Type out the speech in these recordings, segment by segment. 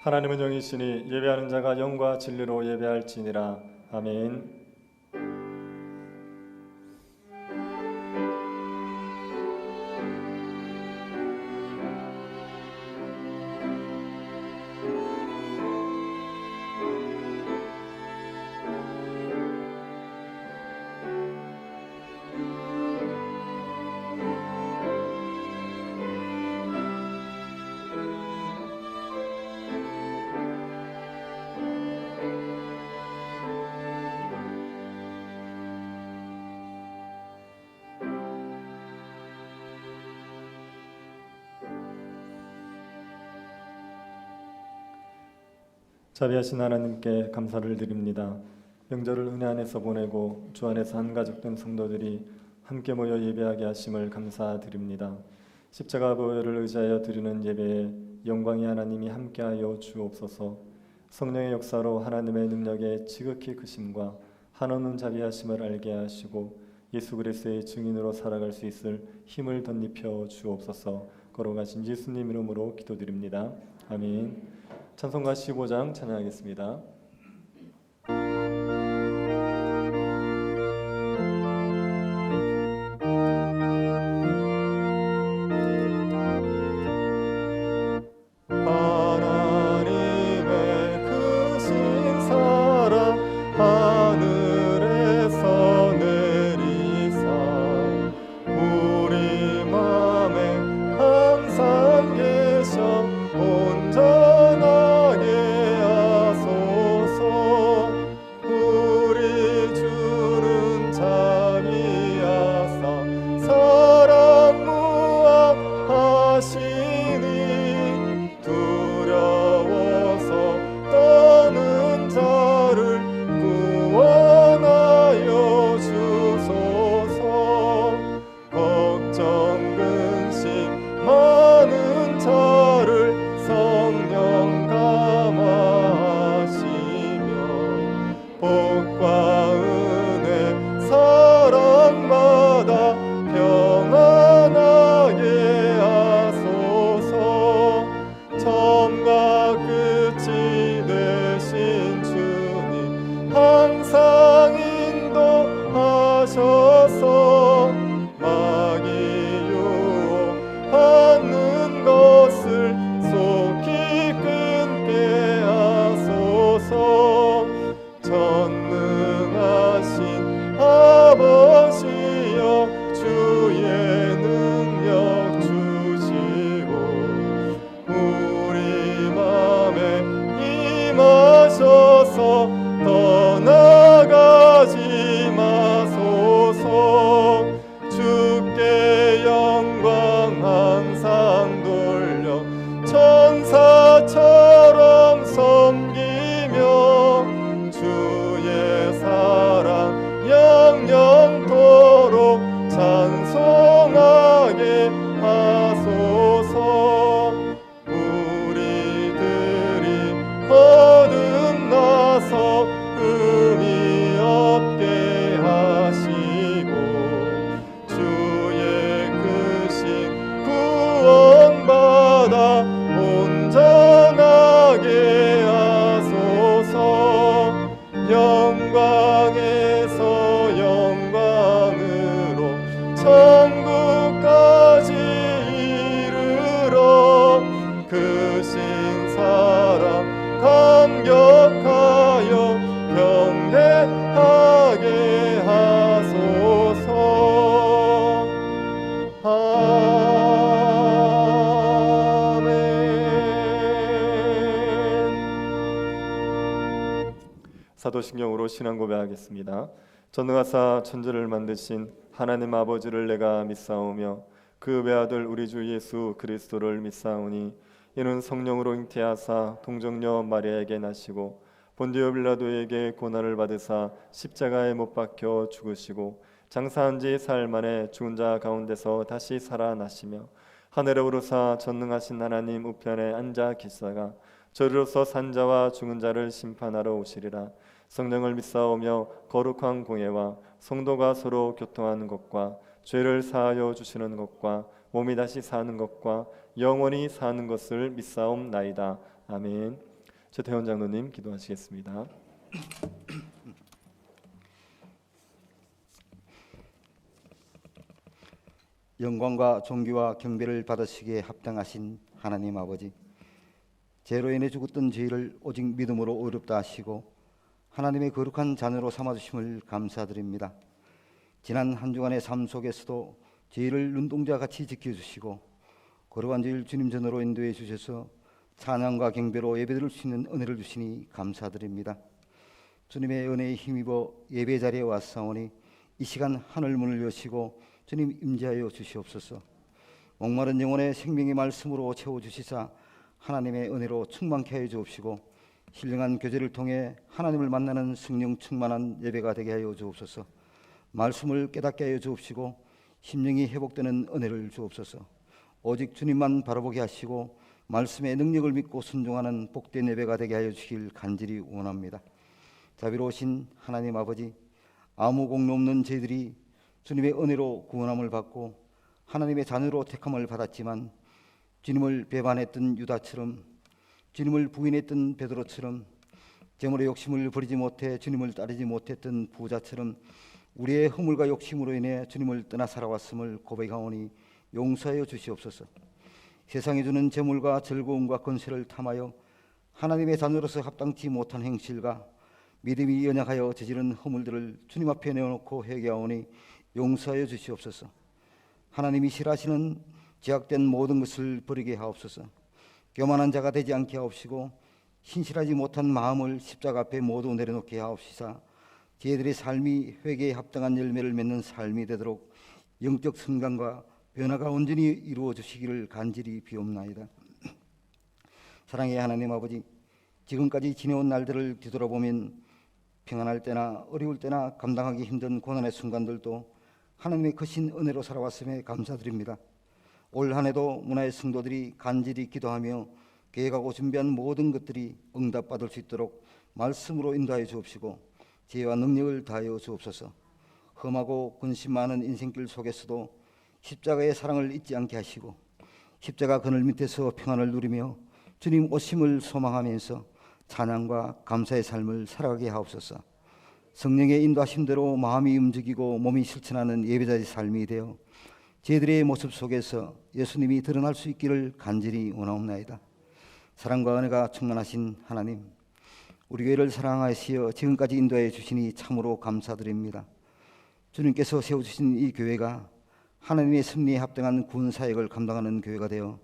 하나님은 영이시니 예배하는 자가 영과 진리로 예배할지니라. 아멘. 자비하신 하나님께 감사를 드립니다. 명절을 은혜 안에서 보내고 주 안에서 한 가족 된 성도들이 함께 모여 예배하게 하심을 감사드립니다. 십자가 보혈을 의지하여 드리는 예배에 영광의 하나님이 함께하여 주옵소서. 성령의 역사로 하나님의 능력에 지극히 크심과 한없는 자비하심을 알게 하시고 예수 그리스도의 증인으로 살아갈 수 있을 힘을 덧입혀 주옵소서. 걸어가신 예수님 이름으로 기도드립니다. 아멘. 찬송가 15장 찬양하겠습니다. 하나님의 크신 사랑 하늘에서 내리사 우리 맘에 항상 계셔 온전하게 하소서. 우리 주는 자비하사 사랑 무함하시니 두려워서 떠는 자를 구원하여 주소서. 걱정 근심 많은 자를 성령 감화하시며 복과 은혜 사랑마다 평안하게 하소서. 처음과 끝이 되신 주님 항상 인도하셔서 마귀 유혹하는 것을 속히 끊게 하소서. 전능하신 아버지여 주의 능력 주시고 우리 맘에 임하셔서 떠나가지 마소서. 주께 영광 항상 돌려 천사처럼 섬기며 주의 사랑 영영토록 찬송하게 하소서. 우리들이 거듭나서 흠이 없게 하시고 주의 크신 구원받아 온전하게 하소서. 영광에서 영광으로 천국까지 이르러 크신 사랑 감격하여 경배하게 하소서. 아멘. 사도신경으로 신앙 고백하겠습니다. 전능하사 천지를 만드신 하나님 아버지를 내가 믿사오며 그 외아들 우리 주 예수 그리스도를 믿사오니 이는 성령으로 잉태하사 동정녀 마리아에게 나시고 본디오 빌라도에게 고난을 받으사 십자가에 못 박혀 죽으시고 장사한 지 사흘 만에 죽은 자 가운데서 다시 살아나시며 하늘에 오르사 전능하신 하나님 우편에 앉아 계시다가 저리로서 산 자와 죽은 자를 심판하러 오시리라. 성령을 믿사오며 거룩한 공예와 성도가 서로 교통하는 것과 죄를 사하여 주시는 것과 몸이 다시 사는 것과 영원히 사는 것을 믿사옵나이다. 아멘. 최태원 장로님 기도하시겠습니다. 영광과 존귀와 경배를 받으시기에 합당하신 하나님 아버지, 죄로 인해 죽었던 저희를 오직 믿음으로 의롭다 하시고 하나님의 거룩한 자녀로 삼아주심을 감사드립니다. 지난 한 주간의 삶 속에서도 저희를 눈동자같이 지켜주시고 거룩한 저희를 주님 전으로 인도해 주셔서 찬양과 경배로 예배드릴 수 있는 은혜를 주시니 감사드립니다. 주님의 은혜에 힘입어 예배 자리에 왔사오니 이 시간 하늘 문을 여시고 주님 임재하여 주시옵소서. 목마른 영혼의 생명의 말씀으로 채워주시사 하나님의 은혜로 충만케 하여 주옵시고 신령한 교제를 통해 하나님을 만나는 성령 충만한 예배가 되게 하여 주옵소서. 말씀을 깨닫게 하여 주옵시고 심령이 회복되는 은혜를 주옵소서. 오직 주님만 바라보게 하시고 말씀의 능력을 믿고 순종하는 복된 예배가 되게 하여 주시길 간절히 원합니다. 자비로우신 하나님 아버지, 아무 공로 없는 저희들이 주님의 은혜로 구원함을 받고 하나님의 자녀로 택함을 받았지만 주님을 배반했던 유다처럼, 주님을 부인했던 베드로처럼, 재물의 욕심을 버리지 못해 주님을 따르지 못했던 부자처럼 우리의 허물과 욕심으로 인해 주님을 떠나 살아왔음을 고백하오니 용서하여 주시옵소서. 세상이 주는 재물과 즐거움과 권세를 탐하여 하나님의 자녀로서 합당치 못한 행실과 믿음이 연약하여 저지른 허물들을 주님 앞에 내어놓고 회개하오니 용서하여 주시옵소서. 하나님이 싫어하시는 죄악된 모든 것을 버리게 하옵소서. 교만한 자가 되지 않게 하옵시고 신실하지 못한 마음을 십자가 앞에 모두 내려놓게 하옵시사 저희들의 삶이 회개에 합당한 열매를 맺는 삶이 되도록 영적 성장과 변화가 온전히 이루어 주시기를 간절히 비옵나이다. 사랑의 하나님 아버지, 지금까지 지내온 날들을 뒤돌아보면 평안할 때나 어려울 때나 감당하기 힘든 고난의 순간들도 하나님의 크신 은혜로 살아왔음에 감사드립니다. 올 한 해도 문화의 성도들이 간절히 기도하며 계획하고 준비한 모든 것들이 응답받을 수 있도록 말씀으로 인도하여 주옵시고 지혜와 능력을 다하여 주옵소서. 험하고 근심 많은 인생길 속에서도 십자가의 사랑을 잊지 않게 하시고 십자가 그늘 밑에서 평안을 누리며 주님 오심을 소망하면서 찬양과 감사의 삶을 살아가게 하옵소서. 성령의 인도하심대로 마음이 움직이고 몸이 실천하는 예배자의 삶이 되어 저희들의 모습 속에서 예수님이 드러날 수 있기를 간절히 원하옵나이다. 사랑과 은혜가 충만하신 하나님, 우리 교회를 사랑하시어 지금까지 인도해 주시니 참으로 감사드립니다. 주님께서 세워주신 이 교회가 하나님의 섭리에 합당한 구원 사역을 감당하는 교회가 되어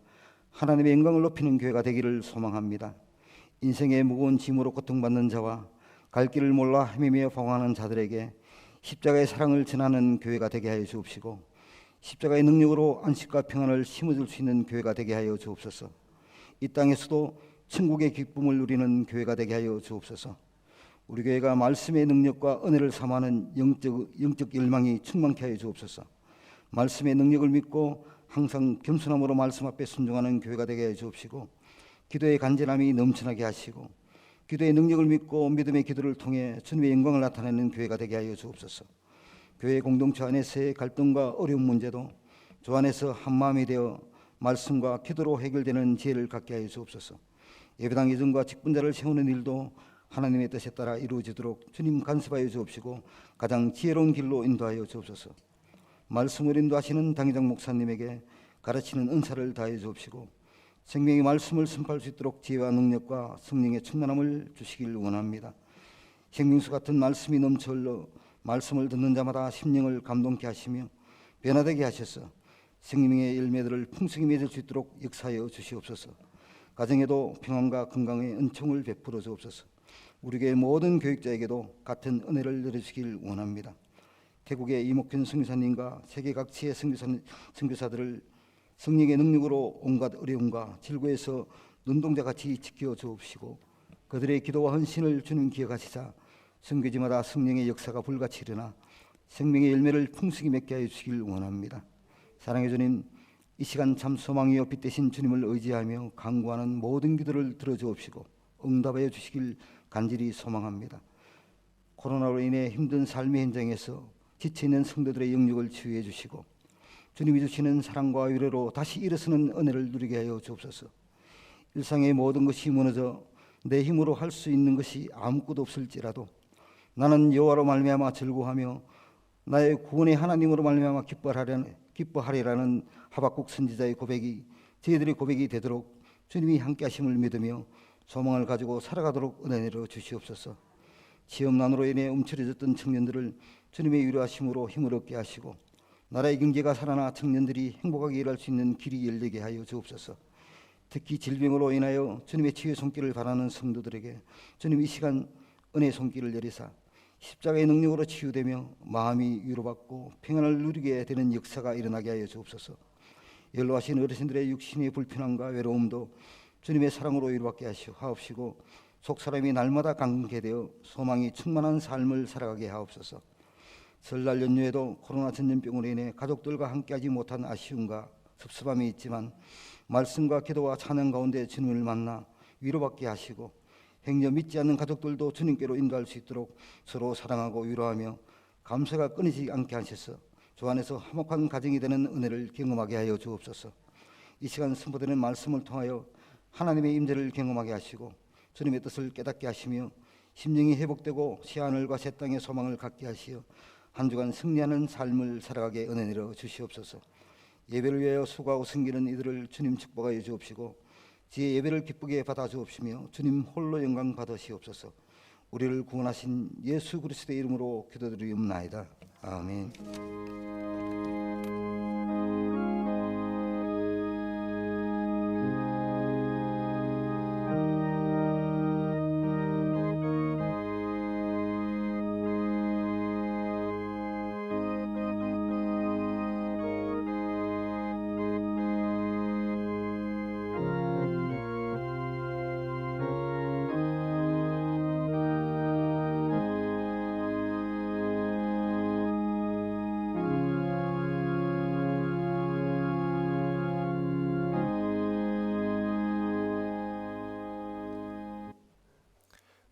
하나님의 영광을 높이는 교회가 되기를 소망합니다. 인생의 무거운 짐으로 고통받는 자와 갈 길을 몰라 헤매며 방황하는 자들에게 십자가의 사랑을 전하는 교회가 되게 하여 주옵시고 십자가의 능력으로 안식과 평안을 심어줄 수 있는 교회가 되게 하여 주옵소서. 이 땅에서도 천국의 기쁨을 누리는 교회가 되게 하여 주옵소서. 우리 교회가 말씀의 능력과 은혜를 삼하는 영적 열망이 충만케 하여 주옵소서. 말씀의 능력을 믿고 항상 겸손함으로 말씀 앞에 순종하는 교회가 되게 하여 주옵시고 기도의 간절함이 넘쳐나게 하시고 기도의 능력을 믿고 믿음의 기도를 통해 주님의 영광을 나타내는 교회가 되게 하여 주옵소서. 교회 공동체 안에서의 갈등과 어려운 문제도 주 안에서 한마음이 되어 말씀과 기도로 해결되는 지혜를 갖게 하여 주옵소서. 예배당 이전과 직분자를 세우는 일도 하나님의 뜻에 따라 이루어지도록 주님 간섭하여 주옵시고 가장 지혜로운 길로 인도하여 주옵소서. 말씀을 인도하시는 당회장 목사님에게 가르치는 은사를 다해 주옵시고 생명의 말씀을 선포할 수 있도록 지혜와 능력과 성령의 충만함을 주시길 원합니다. 생명수 같은 말씀이 넘쳐 흘러 말씀을 듣는 자마다 심령을 감동케 하시며 변화되게 하셔서 생명의 열매들을 풍성히 맺을 수 있도록 역사하여 주시옵소서. 가정에도 평안과 건강의 은총을 베풀어 주옵소서. 우리 교회 모든 교육자에게도 같은 은혜를 내려주시길 원합니다. 태국의 이목현 선교사님과 세계 각지의 선교사들을 성령의 능력으로 온갖 어려움과 질고에서 눈동자같이 지켜 주옵시고 그들의 기도와 헌신을 주님 기억하시자 선교지마다 성령의 역사가 불같이 일어나 생명의 열매를 풍성히 맺게 하여 주시길 원합니다. 사랑의 주님, 이 시간 참 소망이요 빛 되신 주님을 의지하며 간구하는 모든 기도를 들어주옵시고 응답하여 주시길 간절히 소망합니다. 코로나로 인해 힘든 삶의 현장에서 지쳐있는 성도들의 영역을 치유해 주시고 주님이 주시는 사랑과 위로로 다시 일어서는 은혜를 누리게 하여 주옵소서. 일상의 모든 것이 무너져 내 힘으로 할 수 있는 것이 아무것도 없을지라도 나는 여호와로 말미암아 즐거워하며 나의 구원의 하나님으로 말미암아 기뻐하리라는 하박국 선지자의 고백이 저희들의 고백이 되도록 주님이 함께하심을 믿으며 소망을 가지고 살아가도록 은혜 내려 주시옵소서. 취업난으로 인해 움츠러졌던 청년들을 주님의 위로하심으로 힘을 얻게 하시고 나라의 경제가 살아나 청년들이 행복하게 일할 수 있는 길이 열리게 하여 주옵소서. 특히 질병으로 인하여 주님의 치유의 손길을 바라는 성도들에게 주님 이 시간 은혜의 손길을 내리사 십자가의 능력으로 치유되며 마음이 위로받고 평안을 누리게 되는 역사가 일어나게 하여 주옵소서. 연로하신 어르신들의 육신의 불편함과 외로움도 주님의 사랑으로 위로받게 하옵시고 속사람이 날마다 강건케 되어 소망이 충만한 삶을 살아가게 하옵소서. 설날 연휴에도 코로나 전염병으로 인해 가족들과 함께하지 못한 아쉬움과 섭섭함이 있지만 말씀과 기도와 찬양 가운데 주님을 만나 위로받게 하시고 행여 믿지 않는 가족들도 주님께로 인도할 수 있도록 서로 사랑하고 위로하며 감사가 끊이지 않게 하셔서 주 안에서 화목한 가정이 되는 은혜를 경험하게 하여 주옵소서. 이 시간 선포되는 말씀을 통하여 하나님의 임재를 경험하게 하시고 주님의 뜻을 깨닫게 하시며 심령이 회복되고 새하늘과 새 땅의 소망을 갖게 하시어 한 주간 승리하는 삶을 살아가게 은혜 내려 주시옵소서. 예배를 위하여 수고하고 섬기는 이들을 주님 축복하여 주옵시고 지혜 예배를 기쁘게 받아 주옵시며 주님 홀로 영광 받으시옵소서. 우리를 구원하신 예수 그리스도의 이름으로 기도드리옵나이다. 아멘.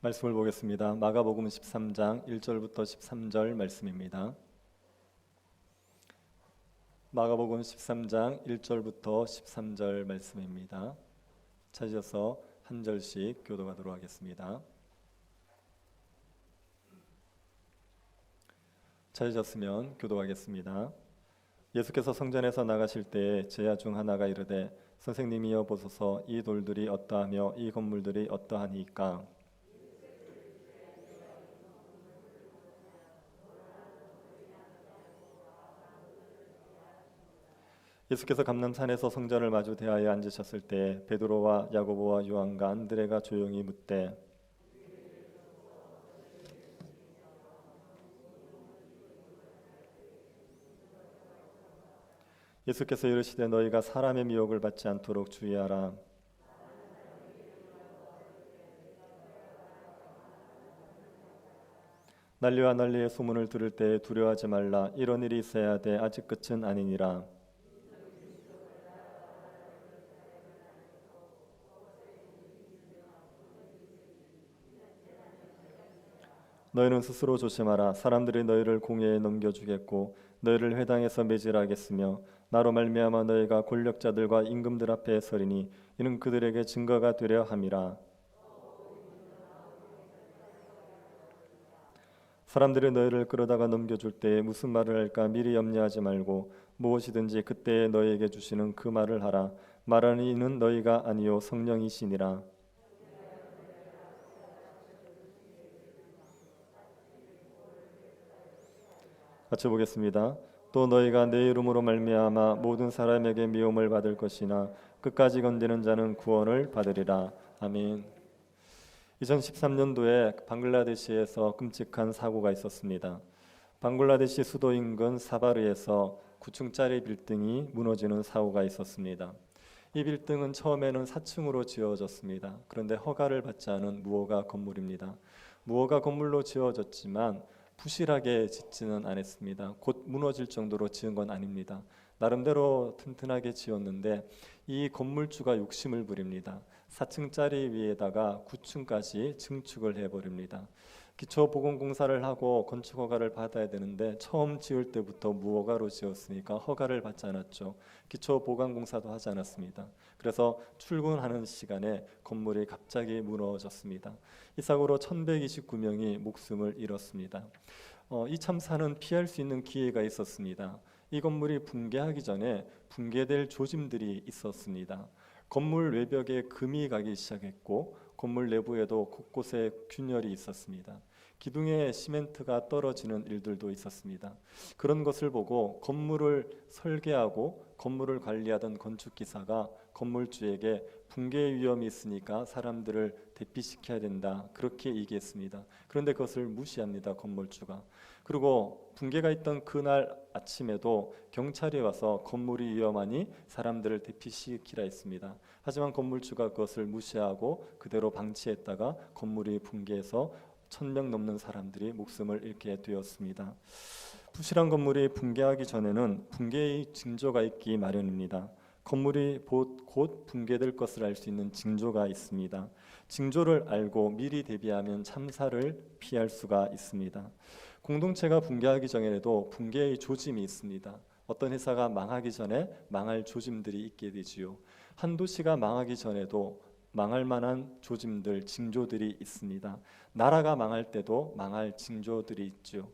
말씀을 보겠습니다. 마가복음 13장 1절부터 13절 말씀입니다. 마가복음 13장 1절부터 13절 말씀입니다. 찾으셔서 한 절씩 교독하도록 하겠습니다. 찾으셨으면 교독하겠습니다. 예수께서 성전에서 나가실 때에 제자 중 하나가 이르되 선생님이여 보소서 이 돌들이 어떠하며 이 건물들이 어떠하니까. 예수께서 감람산에서 성전을 마주 대하여 앉으셨을 때 베드로와 야고보와 요한과 안드레가 조용히 묻되 예수께서 이르시되 너희가 사람의 미혹을 받지 않도록 주의하라. 난리와 난리의 소문을 들을 때 두려워하지 말라. 이런 일이 있어야 돼 아직 끝은 아니니라. 너희는 스스로 조심하라. 사람들이 너희를 공회에 넘겨주겠고 너희를 회당에서 매질하겠으며 나로 말미암아 너희가 권력자들과 임금들 앞에 서리니 이는 그들에게 증거가 되려 함이라. 사람들이 너희를 끌어다가 넘겨줄 때에 무슨 말을 할까 미리 염려하지 말고 무엇이든지 그때에 너희에게 주시는 그 말을 하라. 말하는 이는 너희가 아니요 성령이시니라. 같이 보겠습니다. 또 너희가 내 이름으로 말미암아 모든 사람에게 미움을 받을 것이나 끝까지 건지는 자는 구원을 받으리라. 아멘. 2013년도에 방글라데시에서 끔찍한 사고가 있었습니다. 방글라데시 수도 인근 사바르에서 9층짜리 빌딩이 무너지는 사고가 있었습니다. 이 빌딩은 처음에는 4층으로 지어졌습니다. 그런데 허가를 받지 않은 무허가 건물입니다. 무허가 건물로 지어졌지만 부실하게 짓지는 않았습니다. 곧 무너질 정도로 지은 건 아닙니다. 나름대로 튼튼하게 지었는데 이 건물주가 욕심을 부립니다. 4층짜리 위에다가 9층까지 증축을 해버립니다. 기초보건공사를 하고 건축 허가를 받아야 되는데 처음 지을 때부터 무허가로 지었으니까 허가를 받지 않았죠. 기초보강공사도 하지 않았습니다. 그래서 출근하는 시간에 건물이 갑자기 무너졌습니다. 이 사고로 1129명이 목숨을 잃었습니다. 이 참사는 피할 수 있는 기회가 있었습니다. 이 건물이 붕괴하기 전에 붕괴될 조짐들이 있었습니다. 건물 외벽에 금이 가기 시작했고 건물 내부에도 곳곳에 균열이 있었습니다. 기둥에 시멘트가 떨어지는 일들도 있었습니다. 그런 것을 보고 건물을 설계하고 건물을 관리하던 건축기사가 건물주에게 붕괴 위험이 있으니까 사람들을 대피시켜야 된다, 그렇게 얘기했습니다. 그런데 그것을 무시합니다, 건물주가. 그리고 붕괴가 있던 그날 아침에도 경찰이 와서 건물이 위험하니 사람들을 대피시키라 했습니다. 하지만 건물주가 그것을 무시하고 그대로 방치했다가 건물이 붕괴해서 1000명 넘는 사람들이 목숨을 잃게 되었습니다. 부실한 건물이 붕괴하기 전에는 붕괴의 징조가 있기 마련입니다. 건물이 곧 붕괴될 것을 알 수 있는 징조가 있습니다. 징조를 알고 미리 대비하면 참사를 피할 수가 있습니다. 공동체가 붕괴하기 전에도 붕괴의 조짐이 있습니다. 어떤 회사가 망하기 전에 망할 조짐들이 있게 되지요. 한 도시가 망하기 전에도 망할 만한 조짐들, 징조들이 있습니다. 나라가 망할 때도 망할 징조들이 있죠.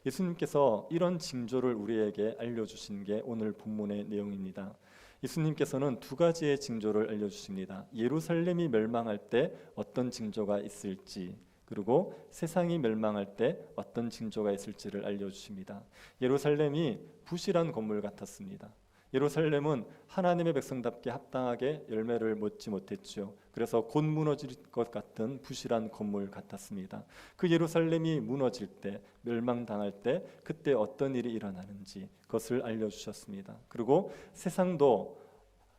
예수님께서 이런 징조를 우리에게 알려주신 게 오늘 본문의 내용입니다. 예수님께서는 두 가지의 징조를 알려주십니다. 예루살렘이 멸망할 때 어떤 징조가 있을지, 그리고 세상이 멸망할 때 어떤 징조가 있을지를 알려주십니다. 예루살렘이 부실한 건물 같았습니다. 예루살렘은 하나님의 백성답게 합당하게 열매를 맺지 못했죠. 그래서 곧 무너질 것 같은 부실한 건물 같았습니다. 그 예루살렘이 무너질 때, 멸망당할 때 그때 어떤 일이 일어나는지 그것을 알려주셨습니다. 그리고 세상도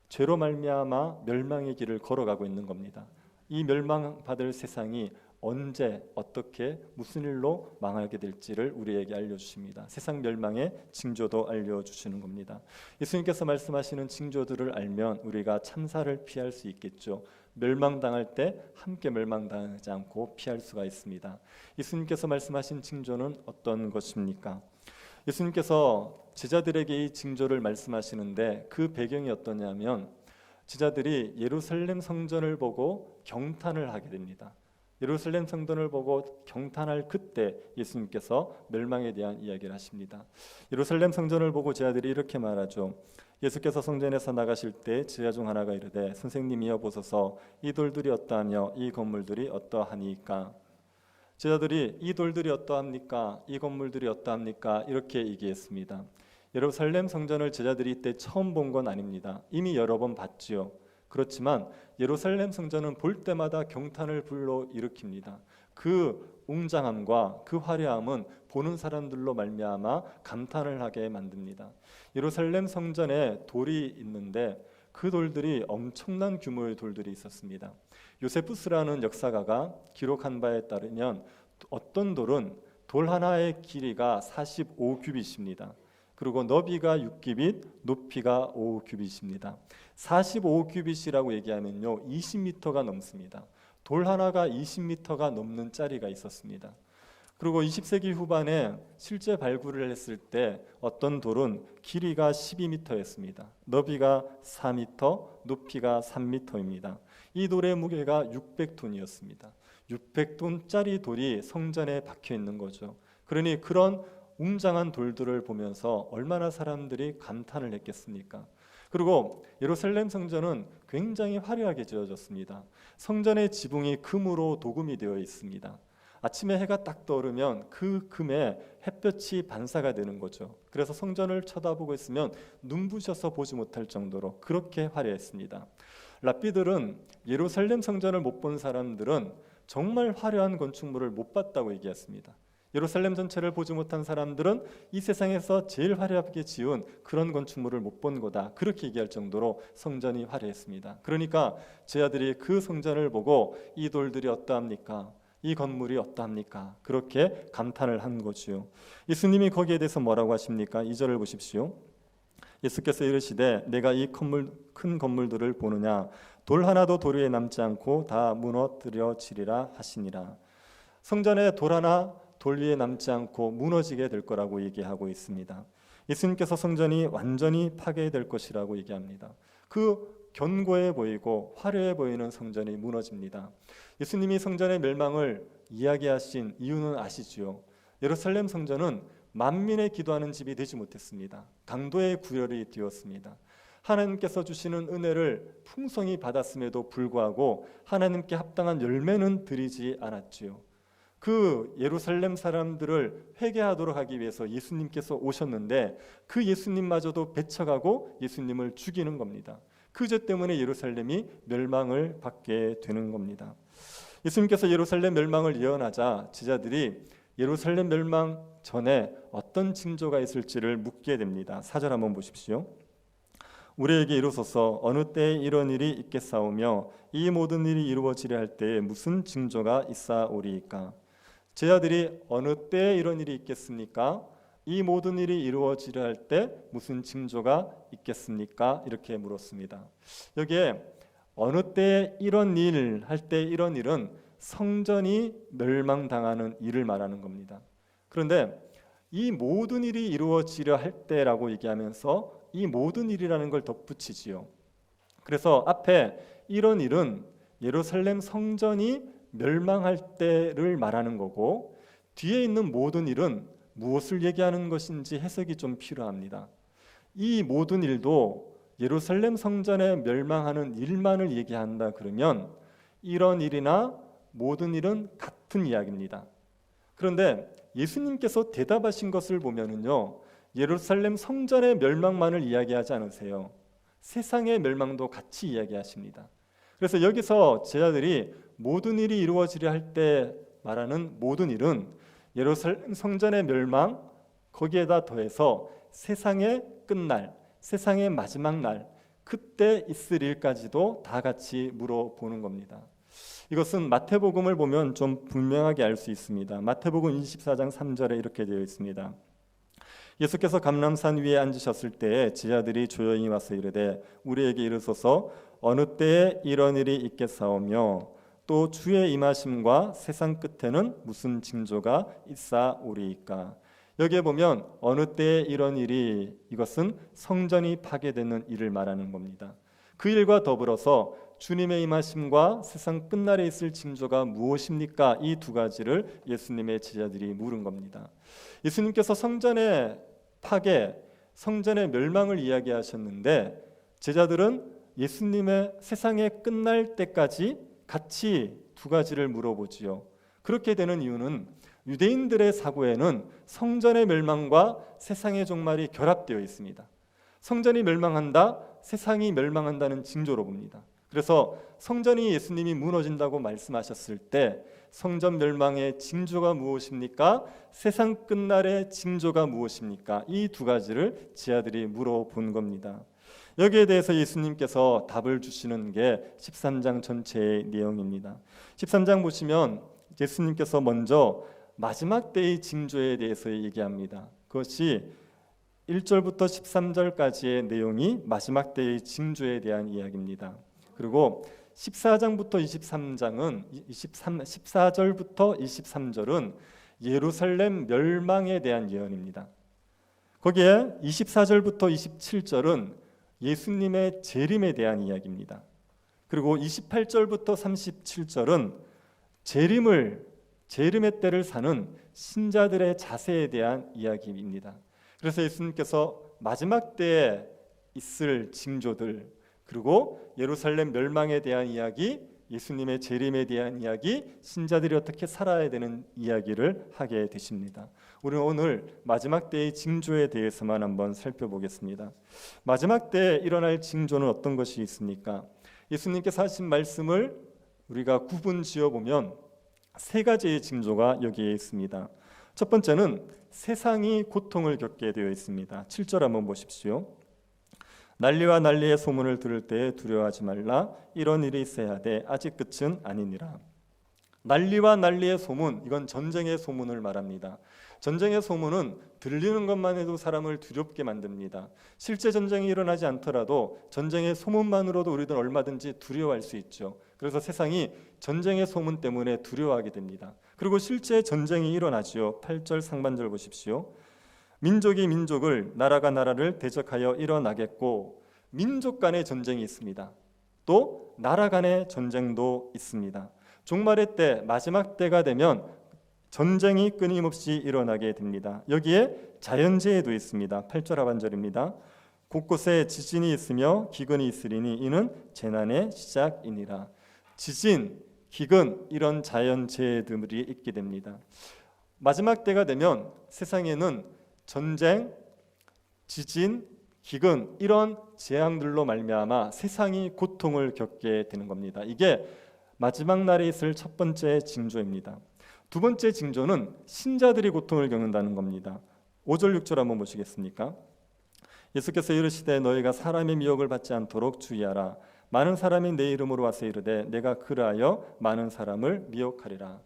죄로 말미암아 멸망의 길을 걸어가고 있는 겁니다. 이 멸망받을 세상이 언제 어떻게 무슨 일로 망하게 될지를 우리에게 알려주십니다. 세상 멸망의 징조도 알려주시는 겁니다. 예수님께서 말씀하시는 징조들을 알면 우리가 참사를 피할 수 있겠죠. 멸망당할 때 함께 멸망당하지 않고 피할 수가 있습니다. 예수님께서 말씀하신 징조는 어떤 것입니까? 예수님께서 제자들에게 이 징조를 말씀하시는데 그 배경이 어떠냐면 제자들이 예루살렘 성전을 보고 경탄을 하게 됩니다. 예루살렘 성전을 보고 경탄할 그때 예수님께서 멸망에 대한 이야기를 하십니다. 예루살렘 성전을 보고 제자들이 이렇게 말하죠. 예수께서 성전에서 나가실 때 제자 중 하나가 이르되 선생님이여 보소서 이 돌들이 어떠하며 이 건물들이 어떠하니까. 제자들이 이 돌들이 어떠합니까? 이 건물들이 어떠합니까? 이렇게 얘기했습니다. 예루살렘 성전을 제자들이 이때 처음 본 건 아닙니다. 이미 여러 번 봤지요. 그렇지만 예루살렘 성전은 볼 때마다 경탄을 불러일으킵니다. 그 웅장함과 그 화려함은 보는 사람들로 말미암아 감탄을 하게 만듭니다. 예루살렘 성전에 돌이 있는데 그 돌들이 엄청난 규모의 돌들이 있었습니다. 요세푸스라는 역사가가 기록한 바에 따르면 어떤 돌은 돌 하나의 길이가 45규빗입니다. 그리고 너비가 6규빗, 높이가 5규빗입니다. 45규빗이라고 얘기하면요 20m가 넘습니다. 돌 하나가 20m가 넘는 짜리가 있었습니다. 그리고 20세기 후반에 실제 발굴을 했을 때 어떤 돌은 길이가 12m였습니다. 너비가 4m, 높이가 3m입니다. 이 돌의 무게가 600톤이었습니다. 600톤짜리 돌이 성전에 박혀 있는 거죠. 그러니 그런 웅장한 돌들을 보면서 얼마나 사람들이 감탄을 했겠습니까? 그리고 예루살렘 성전은 굉장히 화려하게 지어졌습니다. 성전의 지붕이 금으로 도금이 되어 있습니다. 아침에 해가 딱 떠오르면 그 금에 햇볕이 반사가 되는 거죠. 그래서 성전을 쳐다보고 있으면 눈부셔서 보지 못할 정도로 그렇게 화려했습니다. 랍비들은 예루살렘 성전을 못 본 사람들은 정말 화려한 건축물을 못 봤다고 얘기했습니다. 예루살렘 전체를 보지 못한 사람들은 이 세상에서 제일 화려하게 지은 그런 건축물을 못 본 거다, 그렇게 얘기할 정도로 성전이 화려했습니다. 그러니까 제자들이 그 성전을 보고 이 돌들이 어떠합니까? 이 건물이 어떠합니까? 그렇게 감탄을 한 거지요. 예수님이 거기에 대해서 뭐라고 하십니까? 2절을 보십시오. 예수께서 이르시되 내가 이 큰 건물들을 보느냐 돌 하나도 돌 위에 남지 않고 다 무너뜨려지리라 하시니라. 성전에 돌 하나 돌 위에 남지 않고 무너지게 될 거라고 얘기하고 있습니다. 예수님께서 성전이 완전히 파괴될 것이라고 얘기합니다. 그 견고해 보이고 화려해 보이는 성전이 무너집니다. 예수님이 성전의 멸망을 이야기하신 이유는 아시지요? 예루살렘 성전은 만민의 기도하는 집이 되지 못했습니다. 강도의 구열이 되었습니다. 하나님께서 주시는 은혜를 풍성히 받았음에도 불구하고 하나님께 합당한 열매는 드리지 않았지요. 그 예루살렘 사람들을 회개하도록 하기 위해서 예수님께서 오셨는데 그 예수님마저도 배척하고 예수님을 죽이는 겁니다. 그 죄 때문에 예루살렘이 멸망을 받게 되는 겁니다. 예수님께서 예루살렘 멸망을 예언하자 제자들이 예루살렘 멸망 전에 어떤 징조가 있을지를 묻게 됩니다. 4절 한번 보십시오. 우리에게 이루소서 어느 때에 이런 일이 있겠사오며 이 모든 일이 이루어지려 할 때에 무슨 징조가 있사오리이까. 제자들이 어느 때에 이런 일이 있겠습니까? 이 모든 일이 이루어지려 할 때 무슨 징조가 있겠습니까? 이렇게 물었습니다. 여기에 어느 때에 이런 일 할 때 이런 일은 성전이 멸망당하는 일을 말하는 겁니다. 그런데 이 모든 일이 이루어지려 할 때라고 얘기하면서 이 모든 일이라는 걸 덧붙이지요. 그래서 앞에 이런 일은 예루살렘 성전이 멸망할 때를 말하는 거고 뒤에 있는 모든 일은 무엇을 얘기하는 것인지 해석이 좀 필요합니다. 이 모든 일도 예루살렘 성전에 멸망하는 일만을 얘기한다 그러면 이런 일이나 모든 일은 같은 이야기입니다. 그런데 예수님께서 대답하신 것을 보면은요, 예루살렘 성전의 멸망만을 이야기하지 않으세요. 세상의 멸망도 같이 이야기하십니다. 그래서 여기서 제자들이 모든 일이 이루어지려 할 때 말하는 모든 일은 예루살렘 성전의 멸망, 거기에다 더해서 세상의 끝날, 세상의 마지막 날, 그때 있을 일까지도 다 같이 물어보는 겁니다. 이것은 마태복음을 보면 좀 분명하게 알 수 있습니다. 마태복음 24장 3절에 이렇게 되어 있습니다. 예수께서 감람산 위에 앉으셨을 때에 제자들이 조용히 와서 이르되 우리에게 이르소서 어느 때에 이런 일이 있겠사오며 또 주의 임하심과 세상 끝에는 무슨 징조가 있사오리이까. 여기에 보면 어느 때에 이런 일이, 이것은 성전이 파괴되는 일을 말하는 겁니다. 그 일과 더불어서 주님의 임하심과 세상 끝날에 있을 징조가 무엇입니까? 이 두 가지를 예수님의 제자들이 물은 겁니다. 예수님께서 성전의 파괴, 성전의 멸망을 이야기하셨는데 제자들은 예수님의 세상의 끝날 때까지 같이 두 가지를 물어보지요. 그렇게 되는 이유는 유대인들의 사고에는 성전의 멸망과 세상의 종말이 결합되어 있습니다. 성전이 멸망한다, 세상이 멸망한다는 징조로 봅니다. 그래서 성전이 예수님이 무너진다고 말씀하셨을 때 성전 멸망의 징조가 무엇입니까? 세상 끝날의 징조가 무엇입니까? 이 두 가지를 제자들이 물어본 겁니다. 여기에 대해서 예수님께서 답을 주시는 게 13장 전체의 내용입니다. 13장 보시면 예수님께서 먼저 마지막 때의 징조에 대해서 얘기합니다. 그것이 1절부터 13절까지의 내용이 마지막 때의 징조에 대한 이야기입니다. 그리고 14장부터 23장은 14절부터 23절은 예루살렘 멸망에 대한 예언입니다. 거기에 24절부터 27절은 예수님의 재림에 대한 이야기입니다. 그리고 28절부터 37절은 재림의 때를 사는 신자들의 자세에 대한 이야기입니다. 그래서 예수님께서 마지막 때에 있을 징조들, 그리고 예루살렘 멸망에 대한 이야기, 예수님의 재림에 대한 이야기, 신자들이 어떻게 살아야 되는 이야기를 하게 되십니다. 우리는 오늘 마지막 때의 징조에 대해서만 한번 살펴보겠습니다. 마지막 때에 일어날 징조는 어떤 것이 있습니까? 예수님께서 하신 말씀을 우리가 구분 지어보면 세 가지의 징조가 여기에 있습니다. 첫 번째는 세상이 고통을 겪게 되어 있습니다. 7절 한번 보십시오. 난리와 난리의 소문을 들을 때에 두려워하지 말라. 이런 일이 있어야 돼. 아직 끝은 아니니라. 난리와 난리의 소문, 이건 전쟁의 소문을 말합니다. 전쟁의 소문은 들리는 것만 해도 사람을 두렵게 만듭니다. 실제 전쟁이 일어나지 않더라도 전쟁의 소문만으로도 우리들은 얼마든지 두려워할 수 있죠. 그래서 세상이 전쟁의 소문 때문에 두려워하게 됩니다. 그리고 실제 전쟁이 일어나지요. 8절 상반절 보십시오. 민족이 민족을, 나라가 나라를 대적하여 일어나겠고, 민족 간의 전쟁이 있습니다. 또 나라 간의 전쟁도 있습니다. 종말의 때, 마지막 때가 되면 전쟁이 끊임없이 일어나게 됩니다. 여기에 자연재해도 있습니다. 8절 하반절입니다. 곳곳에 지진이 있으며 기근이 있으리니 이는 재난의 시작이니라. 지진, 기근, 이런 자연재해들이 있게 됩니다. 마지막 때가 되면 세상에는 전쟁, 지진, 기근, 이런 재앙들로 말미암아 세상이 고통을 겪게 되는 겁니다. 이게 마지막 날에 있을 첫 번째 징조입니다. 두 번째 징조는 신자들이 고통을 겪는다는 겁니다. 5절 6절 한번 보시겠습니까? 예수께서 이르시되 너희가 사람의 미혹을 받지 않도록 주의하라. 많은 사람이 내 이름으로 와서 이르되 내가 그러하여 많은 사람을 미혹하리라.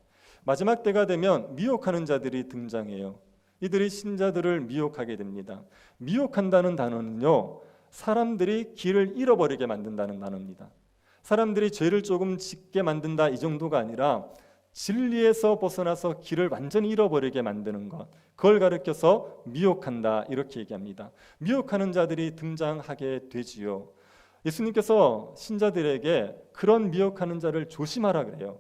마지막 때가 되면 미혹하는 자들이 등장해요. 이들이 신자들을 미혹하게 됩니다. 미혹한다는 단어는요, 사람들이 길을 잃어버리게 만든다는 단어입니다. 사람들이 죄를 조금 짓게 만든다, 이 정도가 아니라 진리에서 벗어나서 길을 완전히 잃어버리게 만드는 것, 그걸 가리켜서 미혹한다, 이렇게 얘기합니다. 미혹하는 자들이 등장하게 되지요. 예수님께서 신자들에게 그런 미혹하는 자를 조심하라 그래요.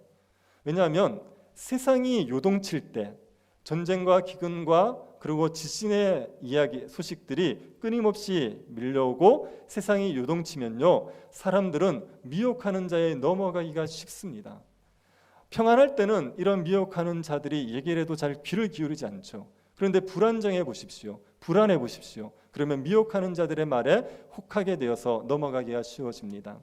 왜냐하면 세상이 요동칠 때, 전쟁과 기근과 그리고 지진의 이야기, 소식들이 끊임없이 밀려오고 세상이 요동치면요, 사람들은 미혹하는 자에 넘어가기가 쉽습니다. 평안할 때는 이런 미혹하는 자들이 얘기를 해도 잘 귀를 기울이지 않죠. 그런데 불안정해 보십시오. 불안해 보십시오. 그러면 미혹하는 자들의 말에 혹하게 되어서 넘어가기가 쉬워집니다.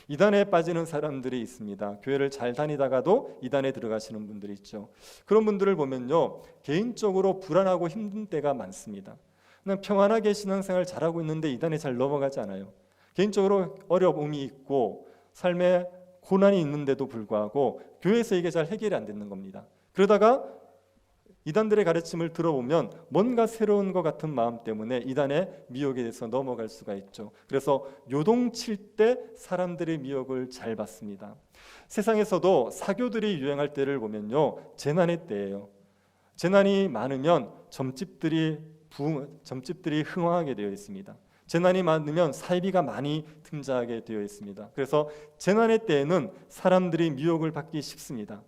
이단에 빠지는 사람들이 있습니다. 교회를 잘 다니다가도 이단에 들어가시는 분들이 있죠. 그런 분들을 보면요, 개인적으로 불안하고 힘든 때가 많습니다. 그냥 평안하게 신앙생활 잘하고 있는데 이단에 잘 넘어가지 않아요. 개인적으로 어려움이 있고 삶에 고난이 있는데도 불구하고 교회에서 이게 잘 해결이 안 되는 겁니다. 그러다가 이단들의 가르침을 들어보면 뭔가 새로운 것 같은 마음 때문에 이단의 미혹에 대해서 넘어갈 수가 있죠. 그래서 요동칠 때 사람들의 미혹을 잘 받습니다. 세상에서도 사교들이 유행할 때를 보면요, 재난의 때예요. 재난이 많으면 점집들이 흥황하게 되어 있습니다. 재난이 많으면 사이비가 많이 등장하게 되어 있습니다. 그래서 재난의 때에는 사람들이 미혹을 받기 쉽습니다.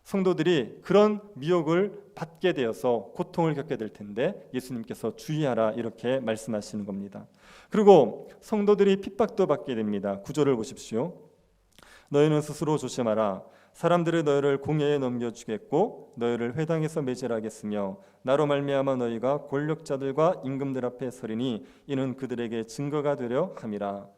성도들이 그런 미혹을 받게 되어서 고통을 겪게 될 텐데 예수님께서 주의하라, 이렇게 말씀하시는 겁니다. 그리고 성도들이 핍박도 받게 됩니다. 9절을 보십시오. 너희는 스스로 조심하라. 사람들이 너희를 공회에 넘겨주겠고 너희를 회당에서 매질하겠으며 나로 말미암아 너희가 권력자들과 임금들 앞에 서리니 이는 그들에게 증거가 되려 함이라.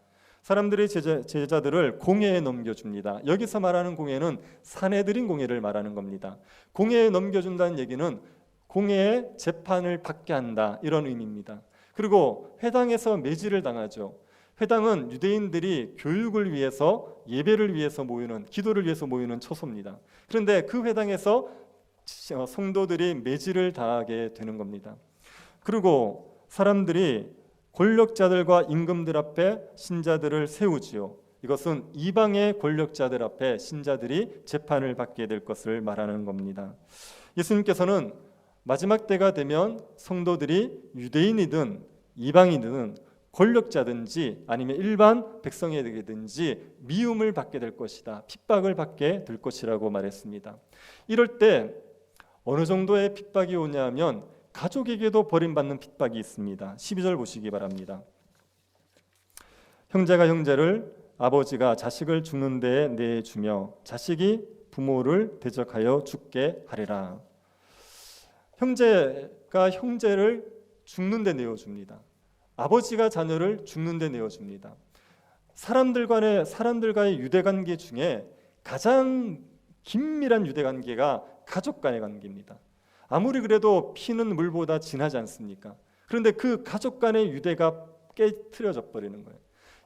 사람들이 제자들을 공회에 넘겨줍니다. 여기서 말하는 공회는 사내들인 공회를 말하는 겁니다. 공회에 넘겨준다는 얘기는 공회에 재판을 받게 한다, 이런 의미입니다. 그리고 회당에서 매질을 당하죠. 회당은 유대인들이 교육을 위해서, 예배를 위해서 모이는, 기도를 위해서 모이는 처소입니다. 그런데 그 회당에서 성도들이 매질을 당하게 되는 겁니다. 그리고 사람들이 권력자들과 임금들 앞에 신자들을 세우지요. 이것은 이방의 권력자들 앞에 신자들이 재판을 받게 될 것을 말하는 겁니다. 예수님께서는 마지막 때가 되면 성도들이 유대인이든 이방인이든 권력자든지 아니면 일반 백성에게든지 미움을 받게 될 것이다, 핍박을 받게 될 것이라고 말했습니다. 이럴 때 어느 정도의 핍박이 오냐면 가족에게도 버림받는 핍박이 있습니다. 12절 보시기 바랍니다. 형제가 형제를, 아버지가 자식을 죽는 데에 내주며 자식이 부모를 대적하여 죽게 하리라. 형제가 형제를 죽는 데 내어줍니다. 아버지가 자녀를 죽는 데 내어줍니다. 사람들과의 유대관계 중에 가장 긴밀한 유대관계가 가족 간의 관계입니다. 아무리 그래도 피는 물보다 진하지 않습니까? 그런데 그 가족 간의 유대가 깨트려져 버리는 거예요.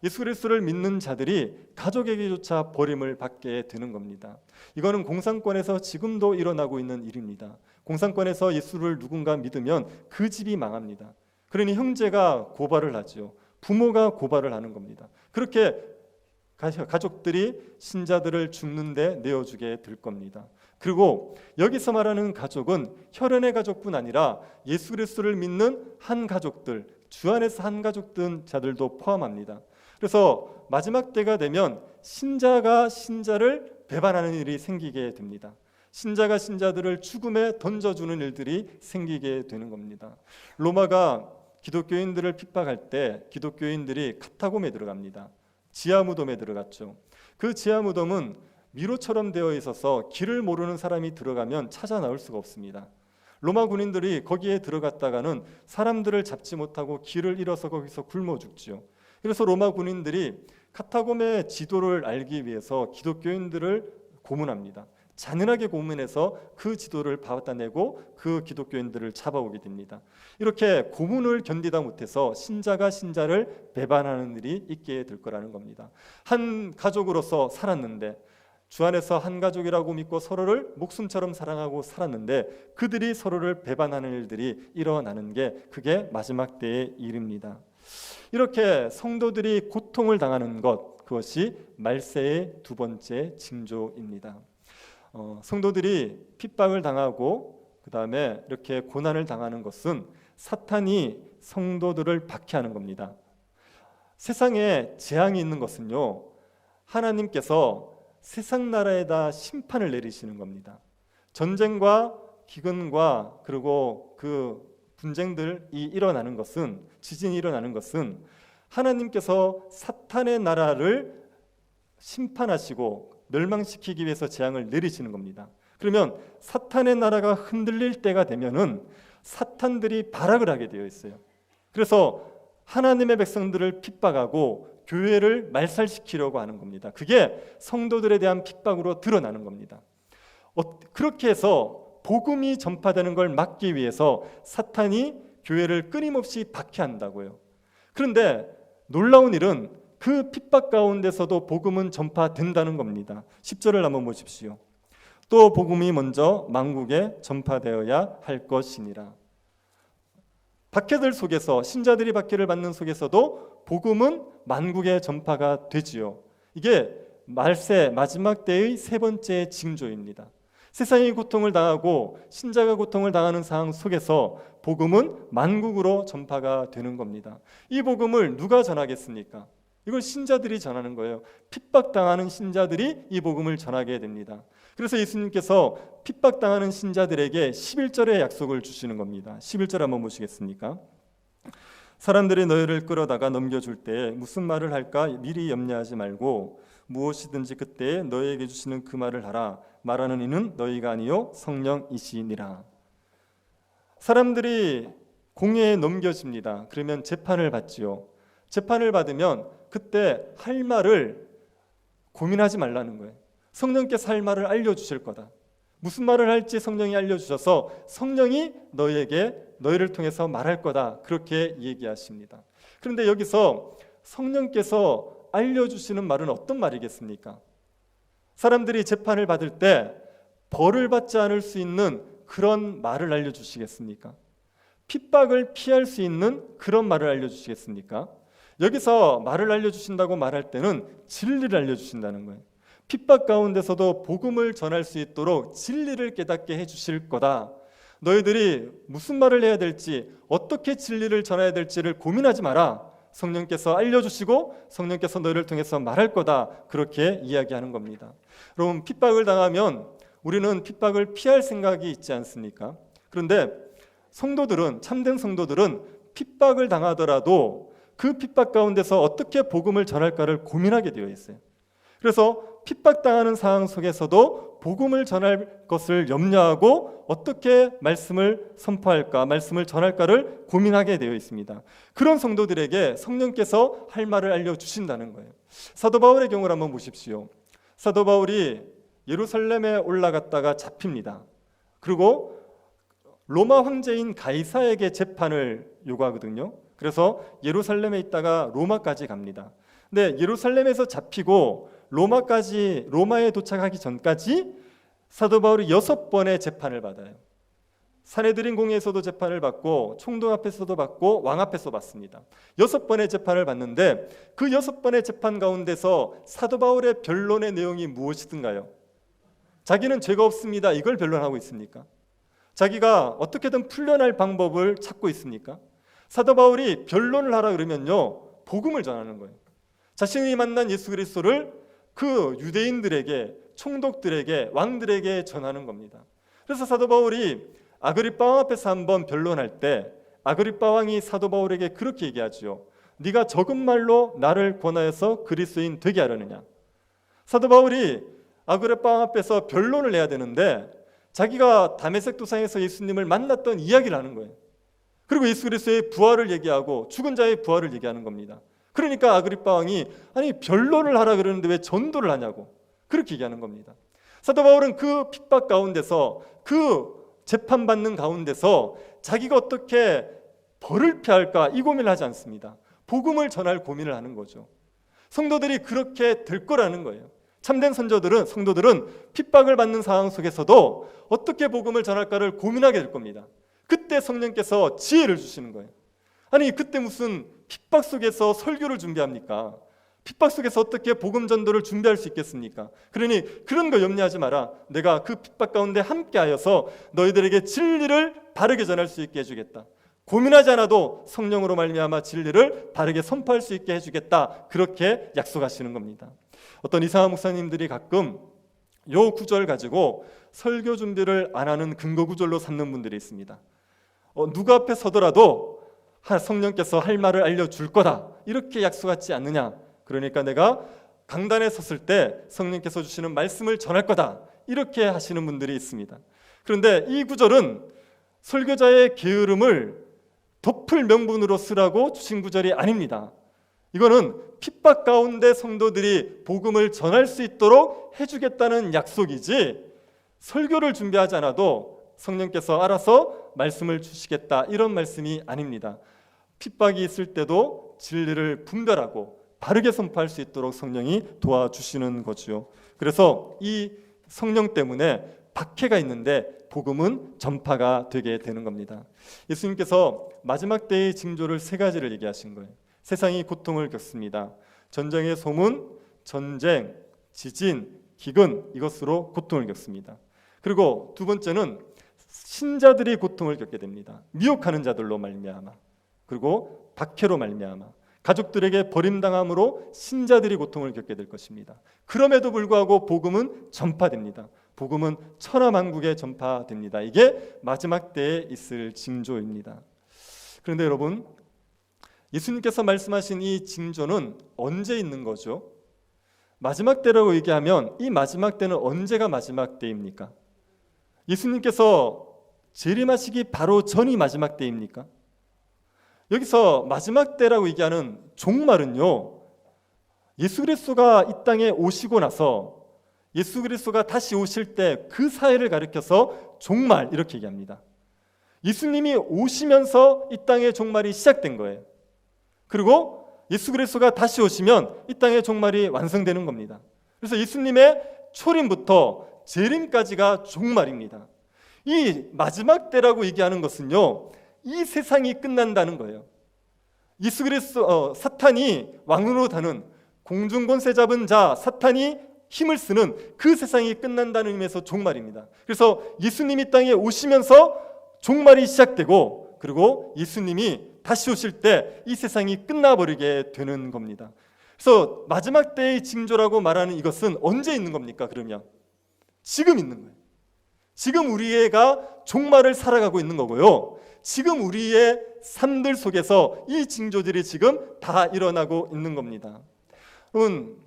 예수 그리스도를 믿는 자들이 가족에게조차 버림을 받게 되는 겁니다. 이거는 공산권에서 지금도 일어나고 있는 일입니다. 공산권에서 예수를 누군가 믿으면 그 집이 망합니다. 그러니 형제가 고발을 하죠. 부모가 고발을 하는 겁니다. 그렇게 가족들이 신자들을 죽는 데 내어주게 될 겁니다. 그리고 여기서 말하는 가족은 혈연의 가족뿐 아니라 예수 그리스도를 믿는 한 가족들, 주 안에서 한 가족된 자들도 포함합니다. 그래서 마지막 때가 되면 신자가 신자를 배반하는 일이 생기게 됩니다. 신자가 신자들을 죽음에 던져주는 일들이 생기게 되는 겁니다. 로마가 기독교인들을 핍박할 때 기독교인들이 카타콤에 들어갑니다. 지하무덤에 들어갔죠. 그 지하무덤은 미로처럼 되어 있어서 길을 모르는 사람이 들어가면 찾아 나올 수가 없습니다. 로마 군인들이 거기에 들어갔다가는 사람들을 잡지 못하고 길을 잃어서 거기서 굶어 죽지요. 그래서 로마 군인들이 카타콤의 지도를 알기 위해서 기독교인들을 고문합니다. 잔인하게 고문해서 그 지도를 받아내고 그 기독교인들을 잡아오게 됩니다. 이렇게 고문을 견디다 못해서 신자가 신자를 배반하는 일이 있게 될 거라는 겁니다. 한 가족으로서 살았는데, 주 안에서 한 가족이라고 믿고 서로를 목숨처럼 사랑하고 살았는데 그들이 서로를 배반하는 일들이 일어나는 게 그게 마지막 때의 일입니다. 이렇게 성도들이 고통을 당하는 것, 그것이 말세의 두 번째 징조입니다. 성도들이 핍박을 당하고 그 다음에 이렇게 고난을 당하는 것은 사탄이 성도들을 박해하는 겁니다. 세상에 재앙이 있는 것은요, 하나님께서 세상 나라에다 심판을 내리시는 겁니다. 전쟁과 기근과 그리고 그 분쟁들이 일어나는 것은, 지진이 일어나는 것은 하나님께서 사탄의 나라를 심판하시고 멸망시키기 위해서 재앙을 내리시는 겁니다. 그러면 사탄의 나라가 흔들릴 때가 되면은 사탄들이 발악을 하게 되어 있어요. 그래서 하나님의 백성들을 핍박하고 교회를 말살시키려고 하는 겁니다. 그게 성도들에 대한 핍박으로 드러나는 겁니다. 그렇게 해서 복음이 전파되는 걸 막기 위해서 사탄이 교회를 끊임없이 박해한다고요. 그런데 놀라운 일은 그 핍박 가운데서도 복음은 전파된다는 겁니다. 10절을 한번 보십시오. 또 복음이 먼저 만국에 전파되어야 할 것이니라. 박해들 속에서, 신자들이 박해를 받는 속에서도 복음은 만국에 전파가 되지요. 이게 말세 마지막 때의 세 번째 징조입니다. 세상이 고통을 당하고 신자가 고통을 당하는 상황 속에서 복음은 만국으로 전파가 되는 겁니다. 이 복음을 누가 전하겠습니까? 이걸 신자들이 전하는 거예요. 핍박당하는 신자들이 이 복음을 전하게 됩니다. 그래서 예수님께서 핍박당하는 신자들에게 11절의 약속을 주시는 겁니다. 11절 한번 보시겠습니까? 사람들이 너희를 끌어다가 넘겨줄 때 무슨 말을 할까 미리 염려하지 말고 무엇이든지 그때에 너희에게 주시는 그 말을 하라. 말하는 이는 너희가 아니요 성령이시니라. 사람들이 공회에 넘겨집니다. 그러면 재판을 받지요. 재판을 받으면 그때 할 말을 고민하지 말라는 거예요. 성령께서 할 말을 알려주실 거다. 무슨 말을 할지 성령이 알려주셔서 성령이 너희를 통해서 말할 거다. 그렇게 얘기하십니다. 그런데 여기서 성령께서 알려주시는 말은 어떤 말이겠습니까? 사람들이 재판을 받을 때 벌을 받지 않을 수 있는 그런 말을 알려주시겠습니까? 핍박을 피할 수 있는 그런 말을 알려주시겠습니까? 여기서 말을 알려주신다고 말할 때는 진리를 알려주신다는 거예요. 핍박 가운데서도 복음을 전할 수 있도록 진리를 깨닫게 해주실 거다. 너희들이 무슨 말을 해야 될지, 어떻게 진리를 전해야 될지를 고민하지 마라. 성령께서 알려주시고 성령께서 너희를 통해서 말할 거다. 그렇게 이야기하는 겁니다. 여러분, 핍박을 당하면 우리는 핍박을 피할 생각이 있지 않습니까? 그런데 성도들은, 참된 성도들은 핍박을 당하더라도 그 핍박 가운데서 어떻게 복음을 전할까를 고민하게 되어 있어요. 그래서 핍박당하는 상황 속에서도 복음을 전할 것을 염려하고 어떻게 말씀을 선포할까, 말씀을 전할까를 고민하게 되어 있습니다. 그런 성도들에게 성령께서 할 말을 알려주신다는 거예요. 사도 바울의 경우를 한번 보십시오. 사도 바울이 예루살렘에 올라갔다가 잡힙니다. 그리고 로마 황제인 가이사에게 재판을 요구하거든요. 그래서 예루살렘에 있다가 로마까지 갑니다. 근데 예루살렘에서 잡히고 로마에 도착하기 전까지 사도 바울이 6번의 재판을 받아요. 산헤드린 공회에서도 재판을 받고 총독 앞에서도 받고 왕 앞에서 받습니다. 6번의 재판을 받는데 그 6번의 재판 가운데서 사도 바울의 변론의 내용이 무엇이든가요? 자기는 죄가 없습니다. 이걸 변론하고 있습니까? 자기가 어떻게든 풀려날 방법을 찾고 있습니까? 사도 바울이 변론을 하라 그러면요, 복음을 전하는 거예요. 자신이 만난 예수 그리스도를 그 유대인들에게, 총독들에게, 왕들에게 전하는 겁니다. 그래서 사도 바울이 아그리빠 왕 앞에서 한번 변론할 때 아그리빠 왕이 사도 바울에게 그렇게 얘기하지요. 네가 적은 말로 나를 권하여서 그리스도인 되게 하려느냐. 사도 바울이 아그리빠 왕 앞에서 변론을 해야 되는데 자기가 다메섹 도상에서 예수님을 만났던 이야기를 하는 거예요. 그리고 예수 그리스도의 부활을 얘기하고 죽은 자의 부활을 얘기하는 겁니다. 그러니까 아그리빠 왕이 아니 변론을 하라 그러는데 왜 전도를 하냐고 그렇게 얘기하는 겁니다. 사도 바울은 그 핍박 가운데서, 그 재판받는 가운데서 자기가 어떻게 벌을 피할까 이 고민을 하지 않습니다. 복음을 전할 고민을 하는 거죠. 성도들이 그렇게 될 거라는 거예요. 참된 성도들은 핍박을 받는 상황 속에서도 어떻게 복음을 전할까를 고민하게 될 겁니다. 그때 성령께서 지혜를 주시는 거예요. 아니 그때 무슨 핍박 속에서 설교를 준비합니까? 핍박 속에서 어떻게 복음 전도를 준비할 수 있겠습니까? 그러니 그런 거 염려하지 마라. 내가 그 핍박 가운데 함께하여서 너희들에게 진리를 바르게 전할 수 있게 해주겠다. 고민하지 않아도 성령으로 말미암아 진리를 바르게 선포할 수 있게 해주겠다. 그렇게 약속하시는 겁니다. 어떤 이상한 목사님들이 가끔 요 구절 가지고 설교 준비를 안 하는 근거 구절로 삼는 분들이 있습니다. 누구 앞에 서더라도 성령께서 할 말을 알려줄 거다 이렇게 약속하지 않느냐. 그러니까 내가 강단에 섰을 때 성령께서 주시는 말씀을 전할 거다 이렇게 하시는 분들이 있습니다. 그런데 이 구절은 설교자의 게으름을 덮을 명분으로 쓰라고 주신 구절이 아닙니다. 이거는 핍박 가운데 성도들이 복음을 전할 수 있도록 해주겠다는 약속이지 설교를 준비하지 않아도 성령께서 알아서 말씀을 주시겠다 이런 말씀이 아닙니다. 핍박이 있을 때도 진리를 분별하고 바르게 선포할 수 있도록 성령이 도와주시는 거죠. 그래서 이 성령 때문에 박해가 있는데 복음은 전파가 되게 되는 겁니다. 예수님께서 마지막 때의 징조를 세 가지를 얘기하신 거예요. 세상이 고통을 겪습니다. 전쟁의 소문, 전쟁, 지진, 기근 이것으로 고통을 겪습니다. 그리고 두 번째는 신자들이 고통을 겪게 됩니다. 미혹하는 자들로 말미암아, 그리고 박해로 말미암아, 가족들에게 버림당함으로 신자들이 고통을 겪게 될 것입니다. 그럼에도 불구하고 복음은 전파됩니다. 복음은 천하만국에 전파됩니다. 이게 마지막 때에 있을 징조입니다. 그런데 여러분, 예수님께서 말씀하신 이 징조는 언제 있는 거죠? 마지막 때라고 얘기하면 이 마지막 때는 언제가 마지막 때입니까? 예수님께서 재림하시기 바로 전이 마지막 때입니까? 여기서 마지막 때라고 얘기하는 종말은요, 예수 그리스도가 이 땅에 오시고 나서 예수 그리스도가 다시 오실 때 그 사회를 가리켜서 종말 이렇게 얘기합니다. 예수님이 오시면서 이 땅의 종말이 시작된 거예요. 그리고 예수 그리스도가 다시 오시면 이 땅의 종말이 완성되는 겁니다. 그래서 예수님의 초림부터 재림까지가 종말입니다. 이 마지막 때라고 얘기하는 것은요, 이 세상이 끝난다는 거예요. 예수 그리스도 사탄이 왕으로 다는 공중 권세 잡은 자 사탄이 힘을 쓰는 그 세상이 끝난다는 의미에서 종말입니다. 그래서 예수님이 땅에 오시면서 종말이 시작되고 그리고 예수님이 다시 오실 때 이 세상이 끝나버리게 되는 겁니다. 그래서 마지막 때의 징조라고 말하는 이것은 언제 있는 겁니까? 그러면 지금 있는 거예요. 지금 우리가 종말을 살아가고 있는 거고요. 지금 우리의 삶들 속에서 이 징조들이 지금 다 일어나고 있는 겁니다. 여러분,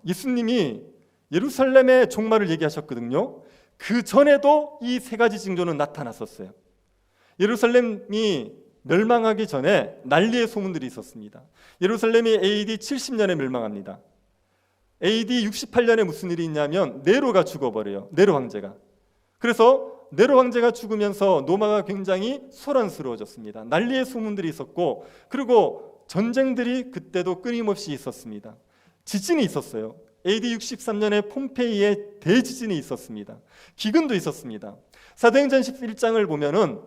예수님이 예루살렘의 종말을 얘기하셨거든요. 그 전에도 이 세 가지 징조는 나타났었어요. 예루살렘이 멸망하기 전에 난리의 소문들이 있었습니다. 예루살렘이 AD 70년에 멸망합니다. AD 68년에 무슨 일이 있냐면 네로가 죽어버려요. 네로 황제가. 그래서 네로 황제가 죽으면서 로마가 굉장히 소란스러워졌습니다. 난리의 소문들이 있었고 그리고 전쟁들이 그때도 끊임없이 있었습니다. 지진이 있었어요. AD 63년에 폼페이에 대지진이 있었습니다. 기근도 있었습니다. 사도행전 11장을 보면은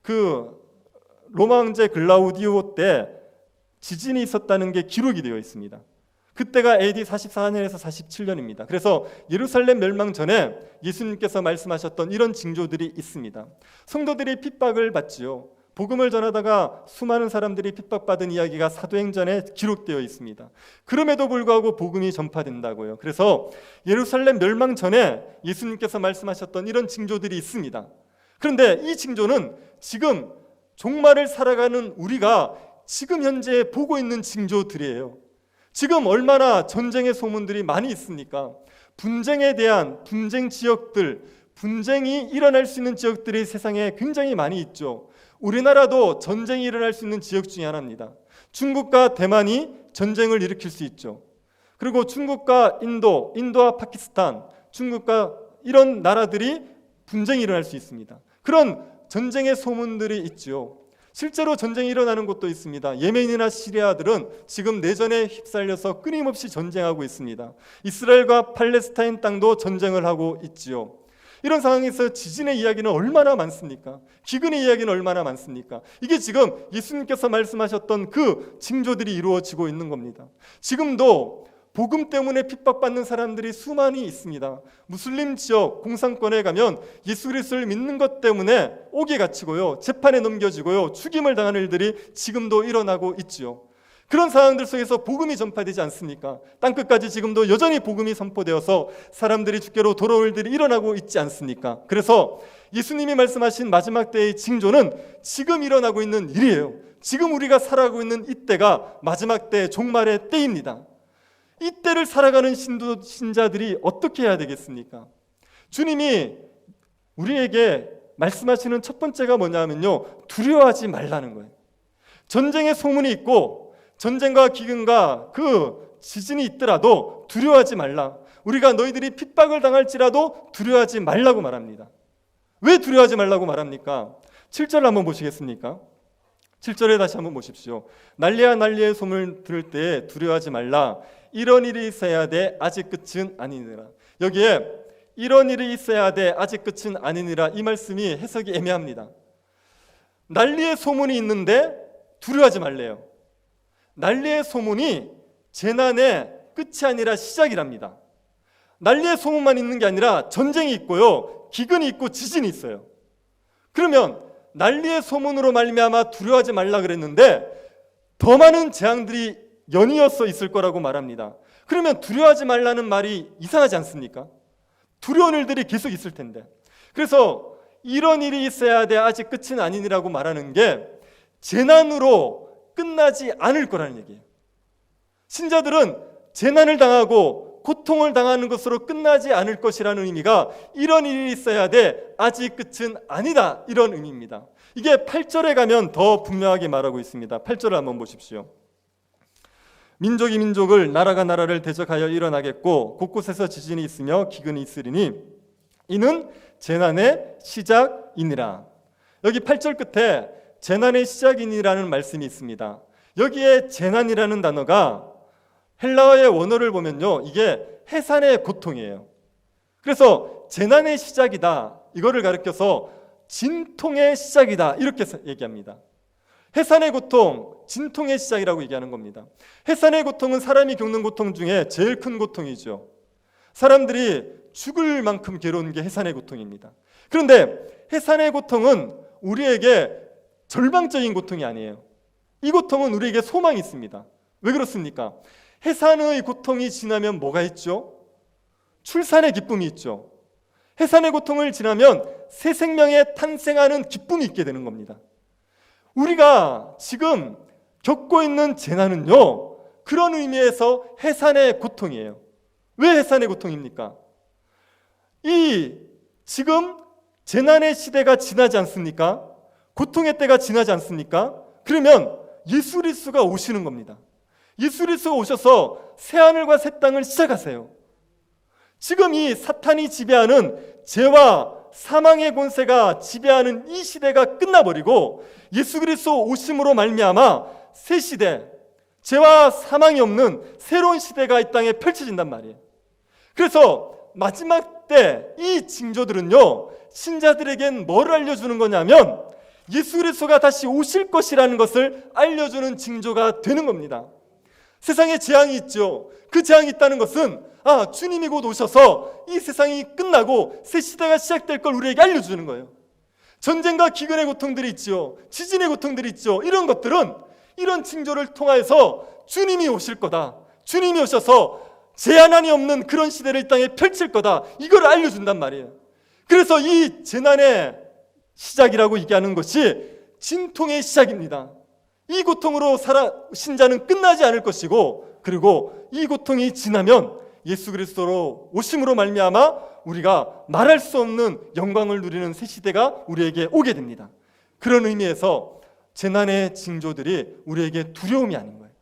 그 로마 황제 글라우디오 때 지진이 있었다는 게 기록이 되어 있습니다. 그때가 AD 44년에서 47년입니다. 그래서 예루살렘 멸망 전에 예수님께서 말씀하셨던 이런 징조들이 있습니다. 성도들이 핍박을 받지요. 복음을 전하다가 수많은 사람들이 핍박받은 이야기가 사도행전에 기록되어 있습니다. 그럼에도 불구하고 복음이 전파된다고요. 그래서 예루살렘 멸망 전에 예수님께서 말씀하셨던 이런 징조들이 있습니다. 그런데 이 징조는 지금 종말을 살아가는 우리가 지금 현재 보고 있는 징조들이에요. 지금 얼마나 전쟁의 소문들이 많이 있습니까? 분쟁에 대한 분쟁 지역들, 분쟁이 일어날 수 있는 지역들이 세상에 굉장히 많이 있죠. 우리나라도 전쟁이 일어날 수 있는 지역 중에 하나입니다. 중국과 대만이 전쟁을 일으킬 수 있죠. 그리고 중국과 인도, 인도와 파키스탄, 중국과 이런 나라들이 분쟁이 일어날 수 있습니다. 그런 전쟁의 소문들이 있죠. 실제로 전쟁이 일어나는 곳도 있습니다. 예멘이나 시리아들은 지금 내전에 휩쓸려서 끊임없이 전쟁하고 있습니다. 이스라엘과 팔레스타인 땅도 전쟁을 하고 있지요. 이런 상황에서 지진의 이야기는 얼마나 많습니까? 기근의 이야기는 얼마나 많습니까? 이게 지금 예수님께서 말씀하셨던 그 징조들이 이루어지고 있는 겁니다. 지금도 복음 때문에 핍박받는 사람들이 수많이 있습니다. 무슬림 지역 공산권에 가면 예수 그리스도를 믿는 것 때문에 옥에 갇히고요, 재판에 넘겨지고요, 죽임을 당하는 일들이 지금도 일어나고 있지요. 그런 상황들 속에서 복음이 전파되지 않습니까? 땅끝까지 지금도 여전히 복음이 선포되어서 사람들이 주께로 돌아올 일들이 일어나고 있지 않습니까? 그래서 예수님이 말씀하신 마지막 때의 징조는 지금 일어나고 있는 일이에요. 지금 우리가 살아가고 있는 이때가 마지막 때, 종말의 때입니다. 이 때를 살아가는 신자들이 어떻게 해야 되겠습니까? 주님이 우리에게 말씀하시는 첫 번째가 뭐냐면요, 두려워하지 말라는 거예요. 전쟁의 소문이 있고 전쟁과 기근과 그 지진이 있더라도 두려워하지 말라. 우리가 너희들이 핍박을 당할지라도 두려워하지 말라고 말합니다. 왜 두려워하지 말라고 말합니까? 7절 한번 보시겠습니까? 7절에 다시 한번 보십시오. 난리야 난리의 소문을 들을 때에 두려워하지 말라. 이런 일이 있어야 돼, 아직 끝은 아니니라. 여기에 이런 일이 있어야 돼, 아직 끝은 아니니라, 이 말씀이 해석이 애매합니다. 난리의 소문이 있는데 두려워하지 말래요. 난리의 소문이 재난의 끝이 아니라 시작이랍니다. 난리의 소문만 있는 게 아니라 전쟁이 있고요, 기근이 있고 지진이 있어요. 그러면 난리의 소문으로 말미암아 두려워하지 말라 그랬는데 더 많은 재앙들이 연이어서 있을 거라고 말합니다. 그러면 두려워하지 말라는 말이 이상하지 않습니까? 두려운 일들이 계속 있을 텐데. 그래서 이런 일이 있어야 돼, 아직 끝은 아니니라고 말하는 게 재난으로 끝나지 않을 거라는 얘기예요. 신자들은 재난을 당하고 고통을 당하는 것으로 끝나지 않을 것이라는 의미가 이런 일이 있어야 돼, 아직 끝은 아니다, 이런 의미입니다. 이게 8절에 가면 더 분명하게 말하고 있습니다. 8절을 한번 보십시오. 민족이 민족을, 나라가 나라를 대적하여 일어나겠고 곳곳에서 지진이 있으며 기근이 있으리니 이는 재난의 시작이니라. 여기 8절 끝에 재난의 시작이니라는 말씀이 있습니다. 여기에 재난이라는 단어가 헬라어의 원어를 보면요, 이게 해산의 고통이에요. 그래서 재난의 시작이다, 이거를 가리켜서 진통의 시작이다, 이렇게 얘기합니다. 해산의 고통, 진통의 시작이라고 얘기하는 겁니다. 해산의 고통은 사람이 겪는 고통 중에 제일 큰 고통이죠. 사람들이 죽을 만큼 괴로운 게 해산의 고통입니다. 그런데 해산의 고통은 우리에게 절망적인 고통이 아니에요. 이 고통은 우리에게 소망이 있습니다. 왜 그렇습니까? 해산의 고통이 지나면 뭐가 있죠? 출산의 기쁨이 있죠. 해산의 고통을 지나면 새 생명에 탄생하는 기쁨이 있게 되는 겁니다. 우리가 지금 겪고 있는 재난은요, 그런 의미에서 해산의 고통이에요. 왜 해산의 고통입니까? 이 지금 재난의 시대가 지나지 않습니까? 고통의 때가 지나지 않습니까? 그러면 예수 그리스도가 오시는 겁니다. 예수 그리스도가 오셔서 새하늘과 새 땅을 시작하세요. 지금 이 사탄이 지배하는 죄와 사망의 권세가 지배하는 이 시대가 끝나버리고 예수 그리스도 오심으로 말미암아 새 시대, 죄와 사망이 없는 새로운 시대가 이 땅에 펼쳐진단 말이에요. 그래서 마지막 때 이 징조들은요, 신자들에겐 뭘 알려주는 거냐면 예수 그리스도가 다시 오실 것이라는 것을 알려주는 징조가 되는 겁니다. 세상에 재앙이 있죠. 그 재앙이 있다는 것은 주님이 곧 오셔서 이 세상이 끝나고 새 시대가 시작될 걸 우리에게 알려주는 거예요. 전쟁과 기근의 고통들이 있죠. 지진의 고통들이 있죠. 이런 것들은 이런 징조를 통하여서 주님이 오실 거다. 주님이 오셔서 재난이 없는 그런 시대를 이 땅에 펼칠 거다. 이걸 알려준단 말이에요. 그래서 이 재난의 시작이라고 얘기하는 것이 진통의 시작입니다. 이 고통으로 신자는 끝나지 않을 것이고, 그리고 이 고통이 지나면 예수 그리스도로 오심으로 말미암아 우리가 말할 수 없는 영광을 누리는 새 시대가 우리에게 오게 됩니다. 그런 의미에서 재난의 징조들이 우리에게 두려움이 아닌 거예요.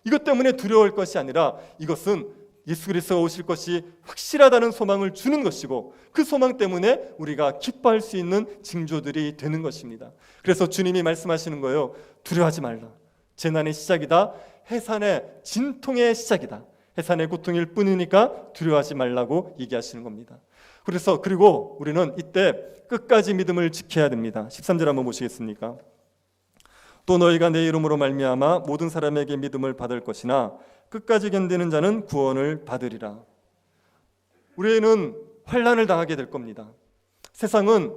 이것 때문에 두려울 것이 아니라 이것은 예수 그리스도가 오실 것이 확실하다는 소망을 주는 것이고, 그 소망 때문에 우리가 기뻐할 수 있는 징조들이 되는 것입니다. 그래서 주님이 말씀하시는 거예요. 두려워하지 말라. 재난의 시작이다. 해산의 진통의 시작이다. 해산의 고통일 뿐이니까 두려워하지 말라고 얘기하시는 겁니다. 그리고 우리는 이때 끝까지 믿음을 지켜야 됩니다. 13절 한번 보시겠습니까? 또 너희가 내 이름으로 말미암아 모든 사람에게 믿음을 받을 것이나 끝까지 견디는 자는 구원을 받으리라. 우리는 환난을 당하게 될 겁니다. 세상은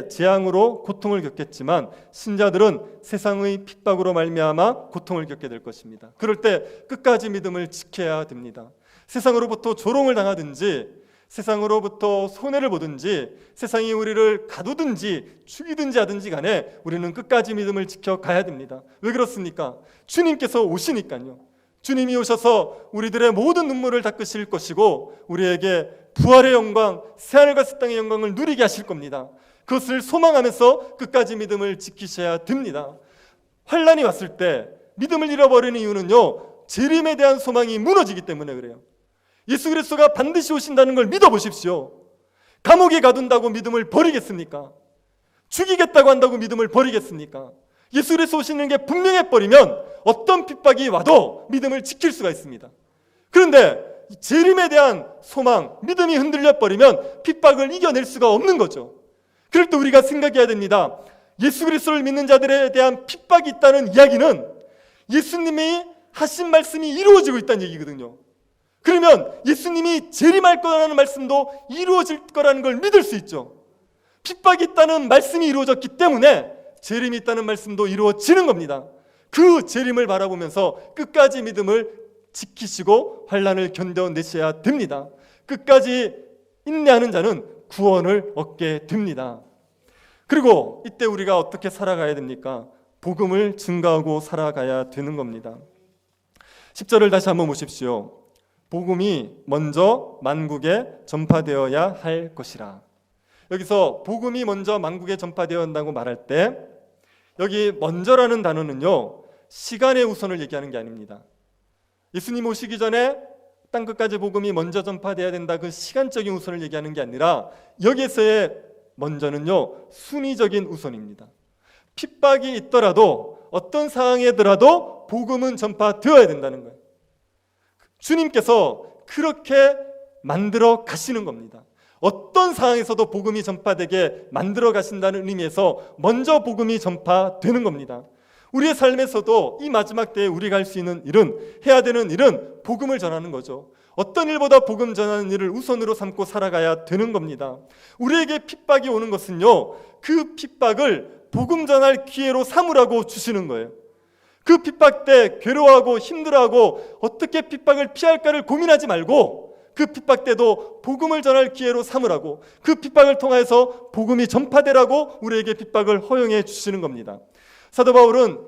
재앙으로 고통을 겪겠지만 신자들은 세상의 핍박으로 말미암아 고통을 겪게 될 것입니다. 그럴 때 끝까지 믿음을 지켜야 됩니다. 세상으로부터 조롱을 당하든지 세상으로부터 손해를 보든지 세상이 우리를 가두든지 죽이든지 하든지 간에 우리는 끝까지 믿음을 지켜가야 됩니다. 왜 그렇습니까? 주님께서 오시니까요. 주님이 오셔서 우리들의 모든 눈물을 닦으실 것이고 우리에게 부활의 영광, 새하늘과 새 땅의 영광을 누리게 하실 겁니다. 그것을 소망하면서 끝까지 믿음을 지키셔야 됩니다. 환난이 왔을 때 믿음을 잃어버리는 이유는요, 재림에 대한 소망이 무너지기 때문에 그래요. 예수 그리스도가 반드시 오신다는 걸 믿어보십시오. 감옥에 가둔다고 믿음을 버리겠습니까? 죽이겠다고 한다고 믿음을 버리겠습니까? 예수 그리스도 오시는 게 분명해 버리면 어떤 핍박이 와도 믿음을 지킬 수가 있습니다. 그런데 재림에 대한 소망, 믿음이 흔들려 버리면 핍박을 이겨낼 수가 없는 거죠. 그럴 때 우리가 생각해야 됩니다. 예수 그리스도를 믿는 자들에 대한 핍박이 있다는 이야기는 예수님이 하신 말씀이 이루어지고 있다는 얘기거든요. 그러면 예수님이 재림할 거라는 말씀도 이루어질 거라는 걸 믿을 수 있죠. 핍박이 있다는 말씀이 이루어졌기 때문에 재림이 있다는 말씀도 이루어지는 겁니다. 그 재림을 바라보면서 끝까지 믿음을 지키시고 환난을 견뎌내셔야 됩니다. 끝까지 인내하는 자는 구원을 얻게 됩니다. 그리고 이때 우리가 어떻게 살아가야 됩니까? 복음을 증거하고 살아가야 되는 겁니다. 10절을 다시 한번 보십시오. 복음이 먼저 만국에 전파되어야 할 것이라. 여기서 복음이 먼저 만국에 전파되어야 한다고 말할 때 여기 먼저라는 단어는요, 시간의 우선을 얘기하는 게 아닙니다. 예수님 오시기 전에 땅끝까지 복음이 먼저 전파되어야 된다, 그 시간적인 우선을 얘기하는 게 아니라 여기에서의 먼저는요, 순위적인 우선입니다. 핍박이 있더라도 어떤 상황이더라도 복음은 전파되어야 된다는 거예요. 주님께서 그렇게 만들어 가시는 겁니다. 어떤 상황에서도 복음이 전파되게 만들어 가신다는 의미에서 먼저 복음이 전파되는 겁니다. 우리의 삶에서도 이 마지막 때에 우리가 할 수 있는 일은, 해야 되는 일은 복음을 전하는 거죠. 어떤 일보다 복음 전하는 일을 우선으로 삼고 살아가야 되는 겁니다. 우리에게 핍박이 오는 것은요, 그 핍박을 복음 전할 기회로 삼으라고 주시는 거예요. 그 핍박 때 괴로워하고 힘들어하고 어떻게 핍박을 피할까를 고민하지 말고 그 핍박 때도 복음을 전할 기회로 삼으라고, 그 핍박을 통해서 복음이 전파되라고 우리에게 핍박을 허용해 주시는 겁니다. 사도 바울은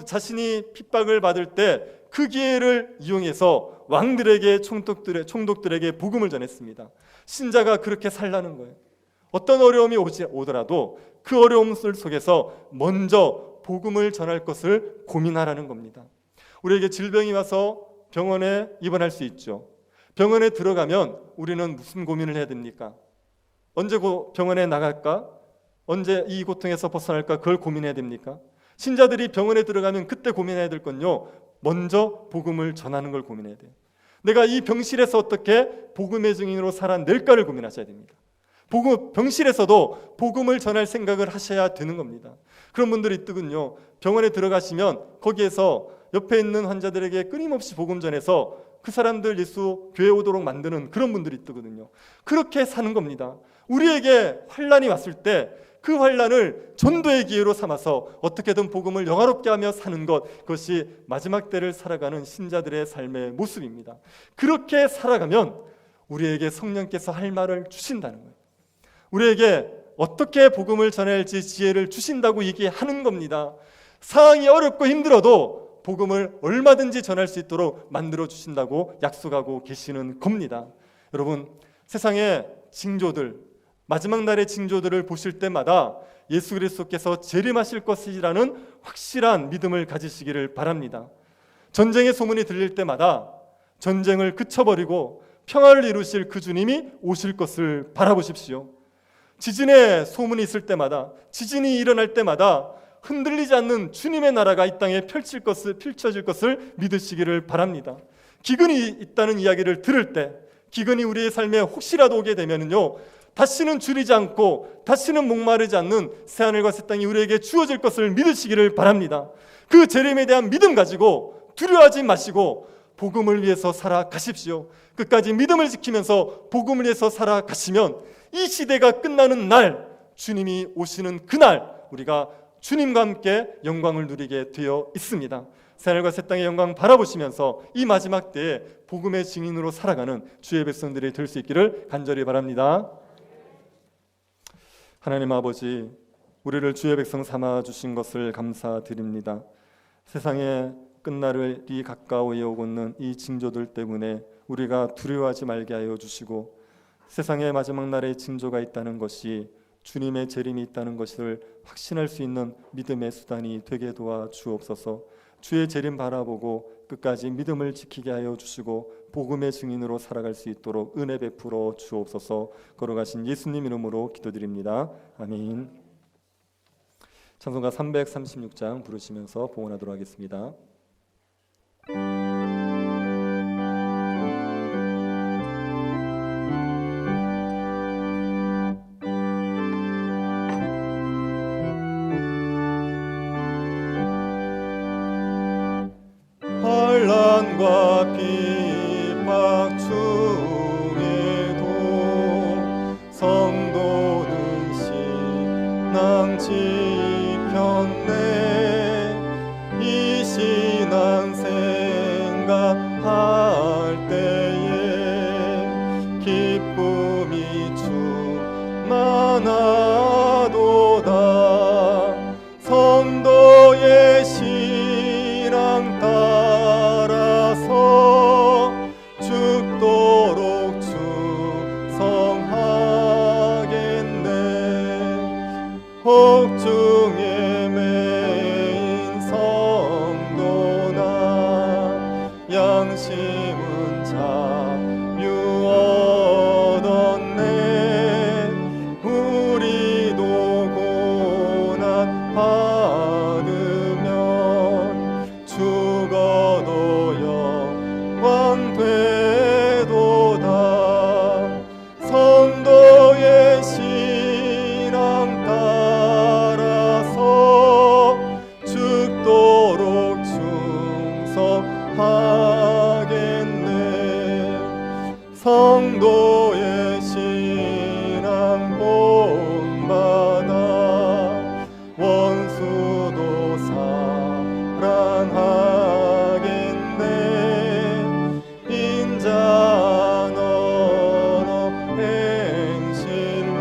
자신이 핍박을 받을 때 그 기회를 이용해서 왕들에게 총독들에게 복음을 전했습니다. 신자가 그렇게 살라는 거예요. 어떤 어려움이 오더라도 그 어려움 속에서 먼저 복음을 전할 것을 고민하라는 겁니다. 우리에게 질병이 와서 병원에 입원할 수 있죠. 병원에 들어가면 우리는 무슨 고민을 해야 됩니까? 언제 병원에 나갈까? 언제 이 고통에서 벗어날까? 그걸 고민해야 됩니까? 신자들이 병원에 들어가면 그때 고민해야 될 건요, 먼저 복음을 전하는 걸 고민해야 돼요. 내가 이 병실에서 어떻게 복음의 증인으로 살아낼까를 고민하셔야 됩니다. 병실에서도 복음을 전할 생각을 하셔야 되는 겁니다. 그런 분들이 있더군요. 병원에 들어가시면 거기에서 옆에 있는 환자들에게 끊임없이 복음 전해서 그 사람들 예수 교회 오도록 만드는 그런 분들이 있거든요. 그렇게 사는 겁니다. 우리에게 환난이 왔을 때 그 환난을 전도의 기회로 삼아서 어떻게든 복음을 영화롭게 하며 사는 것, 그것이 마지막 때를 살아가는 신자들의 삶의 모습입니다. 그렇게 살아가면 우리에게 성령께서 할 말을 주신다는 거예요. 우리에게 어떻게 복음을 전해야 할지 지혜를 주신다고 얘기하는 겁니다. 상황이 어렵고 힘들어도 복음을 얼마든지 전할 수 있도록 만들어 주신다고 약속하고 계시는 겁니다. 여러분, 세상의 징조들, 마지막 날의 징조들을 보실 때마다 예수 그리스도께서 재림하실 것이라는 확실한 믿음을 가지시기를 바랍니다. 전쟁의 소문이 들릴 때마다 전쟁을 그쳐버리고 평화를 이루실 그 주님이 오실 것을 바라보십시오. 지진의 소문이 있을 때마다, 지진이 일어날 때마다 흔들리지 않는 주님의 나라가 이 땅에 펼쳐질 것을 믿으시기를 바랍니다. 기근이 있다는 이야기를 들을 때, 기근이 우리의 삶에 혹시라도 오게 되면요, 다시는 줄이지 않고 다시는 목마르지 않는 새하늘과 새 땅이 우리에게 주어질 것을 믿으시기를 바랍니다. 그 재림에 대한 믿음 가지고 두려워하지 마시고 복음을 위해서 살아가십시오. 끝까지 믿음을 지키면서 복음을 위해서 살아가시면 이 시대가 끝나는 날, 주님이 오시는 그날 우리가 주님과 함께 영광을 누리게 되어 있습니다. 새하늘과 새 땅의 영광 바라보시면서 이 마지막 때에 복음의 증인으로 살아가는 주의 백성들이 될 수 있기를 간절히 바랍니다. 하나님 아버지, 우리를 주의 백성 삼아 주신 것을 감사드립니다. 세상의 끝날이 가까이 오고 있는 이 징조들 때문에 우리가 두려워하지 말게 하여 주시고, 세상의 마지막 날에 징조가 있다는 것이 주님의 재림이 있다는 것을 확신할 수 있는 믿음의 수단이 되게 도와 주옵소서. 주의 재림 바라보고 끝까지 믿음을 지키게 하여 주시고 복음의 증인으로 살아갈 수 있도록 은혜 베풀어 주옵소서. 걸어가신 예수님 이름으로 기도드립니다. 아멘. 찬송가 336장 부르시면서 봉헌하도록 하겠습니다. 환난과 핍박 중에도 성도는 신앙 지켰네. 이 신앙 생각할 때에 기쁨이 충만하도다. 성도의 신앙 따라서 죽도록 충성하겠네. 혹중에 매인 성도나 양심은 자유 얻었네. 우리도 고난 받으면 죽어도 영원 되도다. 성도의 신앙 따라서 죽도록 충성하겠네. 성도의 신앙 본받아 원수도 사랑하겠네. 인자 너로 행실로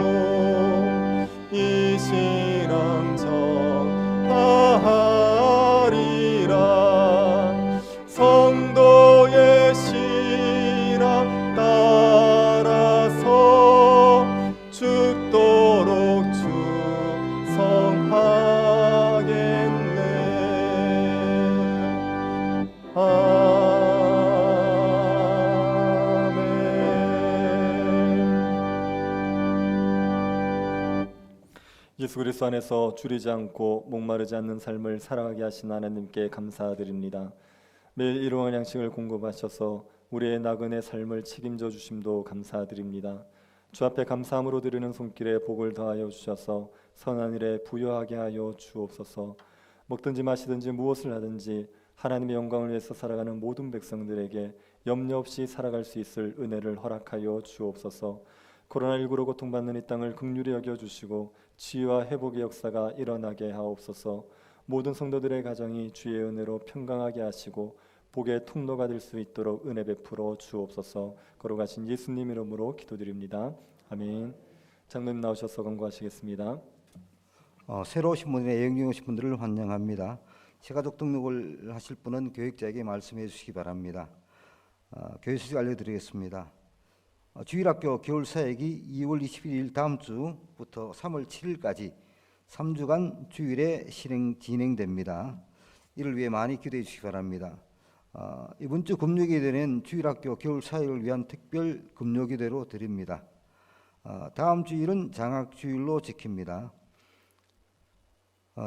이 신앙 전하리라. 성도의 신앙 따라서 죽도록 충성하겠네. 아멘. 예수 그리스도 안에서 줄이지 않고 목마르지 않는 삶을 살아가게 하신 하나님께 감사드립니다. 매일 일용할 양식을 공급하셔서 우리의 나그네 삶을 책임져 주심도 감사드립니다. 주 앞에 감사함으로 드리는 손길에 복을 더하여 주셔서 선한 일에 부여하게 하여 주옵소서. 먹든지 마시든지 무엇을 하든지 하나님의 영광을 위해서 살아가는 모든 백성들에게 염려 없이 살아갈 수 있을 은혜를 허락하여 주옵소서. 코로나19로 고통받는 이 땅을 긍휼히 여겨주시고 치유와 회복의 역사가 일어나게 하옵소서. 모든 성도들의 가정이 주의 은혜로 평강하게 하시고 복의 통로가 될 수 있도록 은혜 베풀어 주옵소서. 거룩하신 예수님 이름으로 기도드립니다. 아멘. 장로님 나오셔서 권고하시겠습니다. 새로 오신 분이나 여행중 오신 분들을 환영합니다. 새가족 등록을 하실 분은 교육자에게 말씀해 주시기 바랍니다. 교회 소식 알려드리겠습니다. 주일학교 겨울사역이 2월 21일 다음 주부터 3월 7일까지 3주간 주일에 진행됩니다. 이를 위해 많이 기도해 주시기 바랍니다. 이번 주 금요일에는 주일학교 겨울사역을 위한 특별 금요기도로 드립니다. 다음 주일은 장학주일로 지킵니다.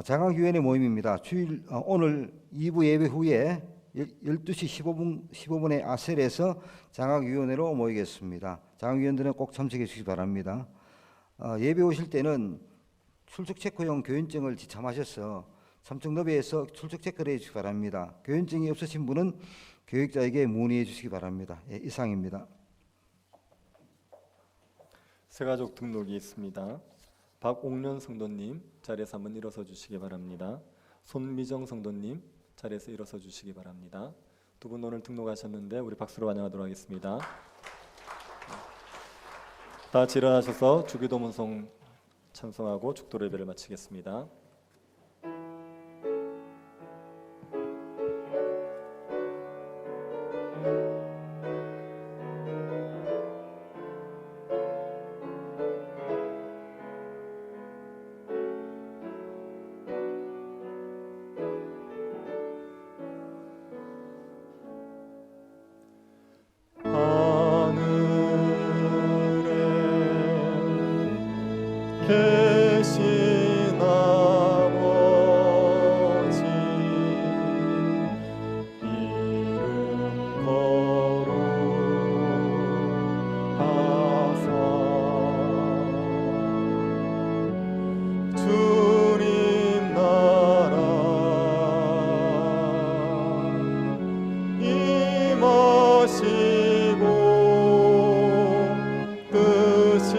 장학위원회 모임입니다. 오늘 2부 예배 후에 12시 15분에 아셀에서 장학위원회로 모이겠습니다. 장학위원들은 꼭 참석해 주시기 바랍니다. 예배 오실 때는 출석체크용 교인증을 지참하셔서 삼청너비에서 출석체크를 해주시기 바랍니다. 교인증이 없으신 분은 교육자에게 문의해 주시기 바랍니다. 이상입니다. 새가족 등록이 있습니다. 박옥련 성도님 자리에서 한번 일어서 주시기 바랍니다. 손미정 성도님 자리에서 일어서 주시기 바랍니다. 두 분 오늘 등록하셨는데 우리 박수로 환영하도록 하겠습니다. 다 같이 일어나셔서 주기도문송 찬송하고 축도 예배를 마치겠습니다. 계신 아버지 이름 거룩하사 주님 나라 임하시고 뜻이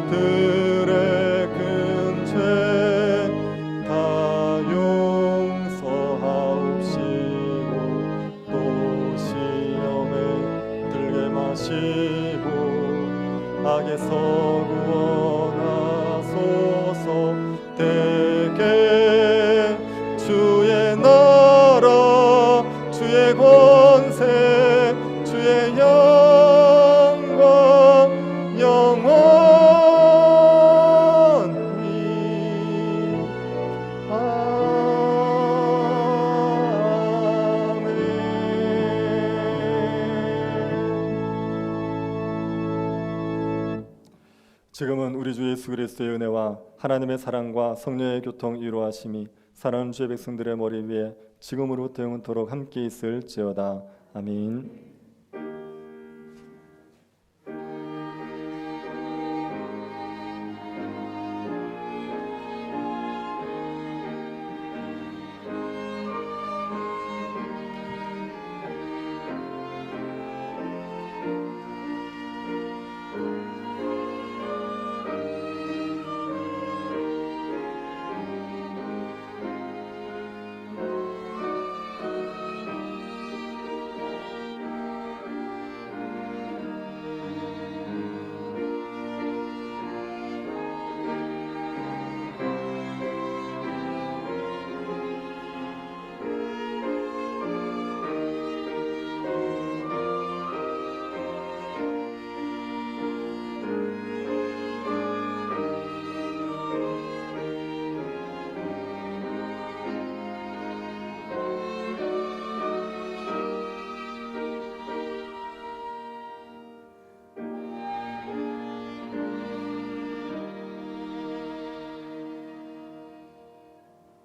우리들의 큰 죄 다 용서하옵시고 또 시험에 들게 마시고 악에서 구원하소서. 대개 주의 나라 주의 권세 주의 영광 영원히 아멘. 지금은 우리 주 예수 그리스도의 은혜와 하나님의 사랑과 성령의 교통 이루하심이 사랑하는 주의 백성들의 머리 위에 지금으로부터 영원토록 함께 있을지어다. 아멘.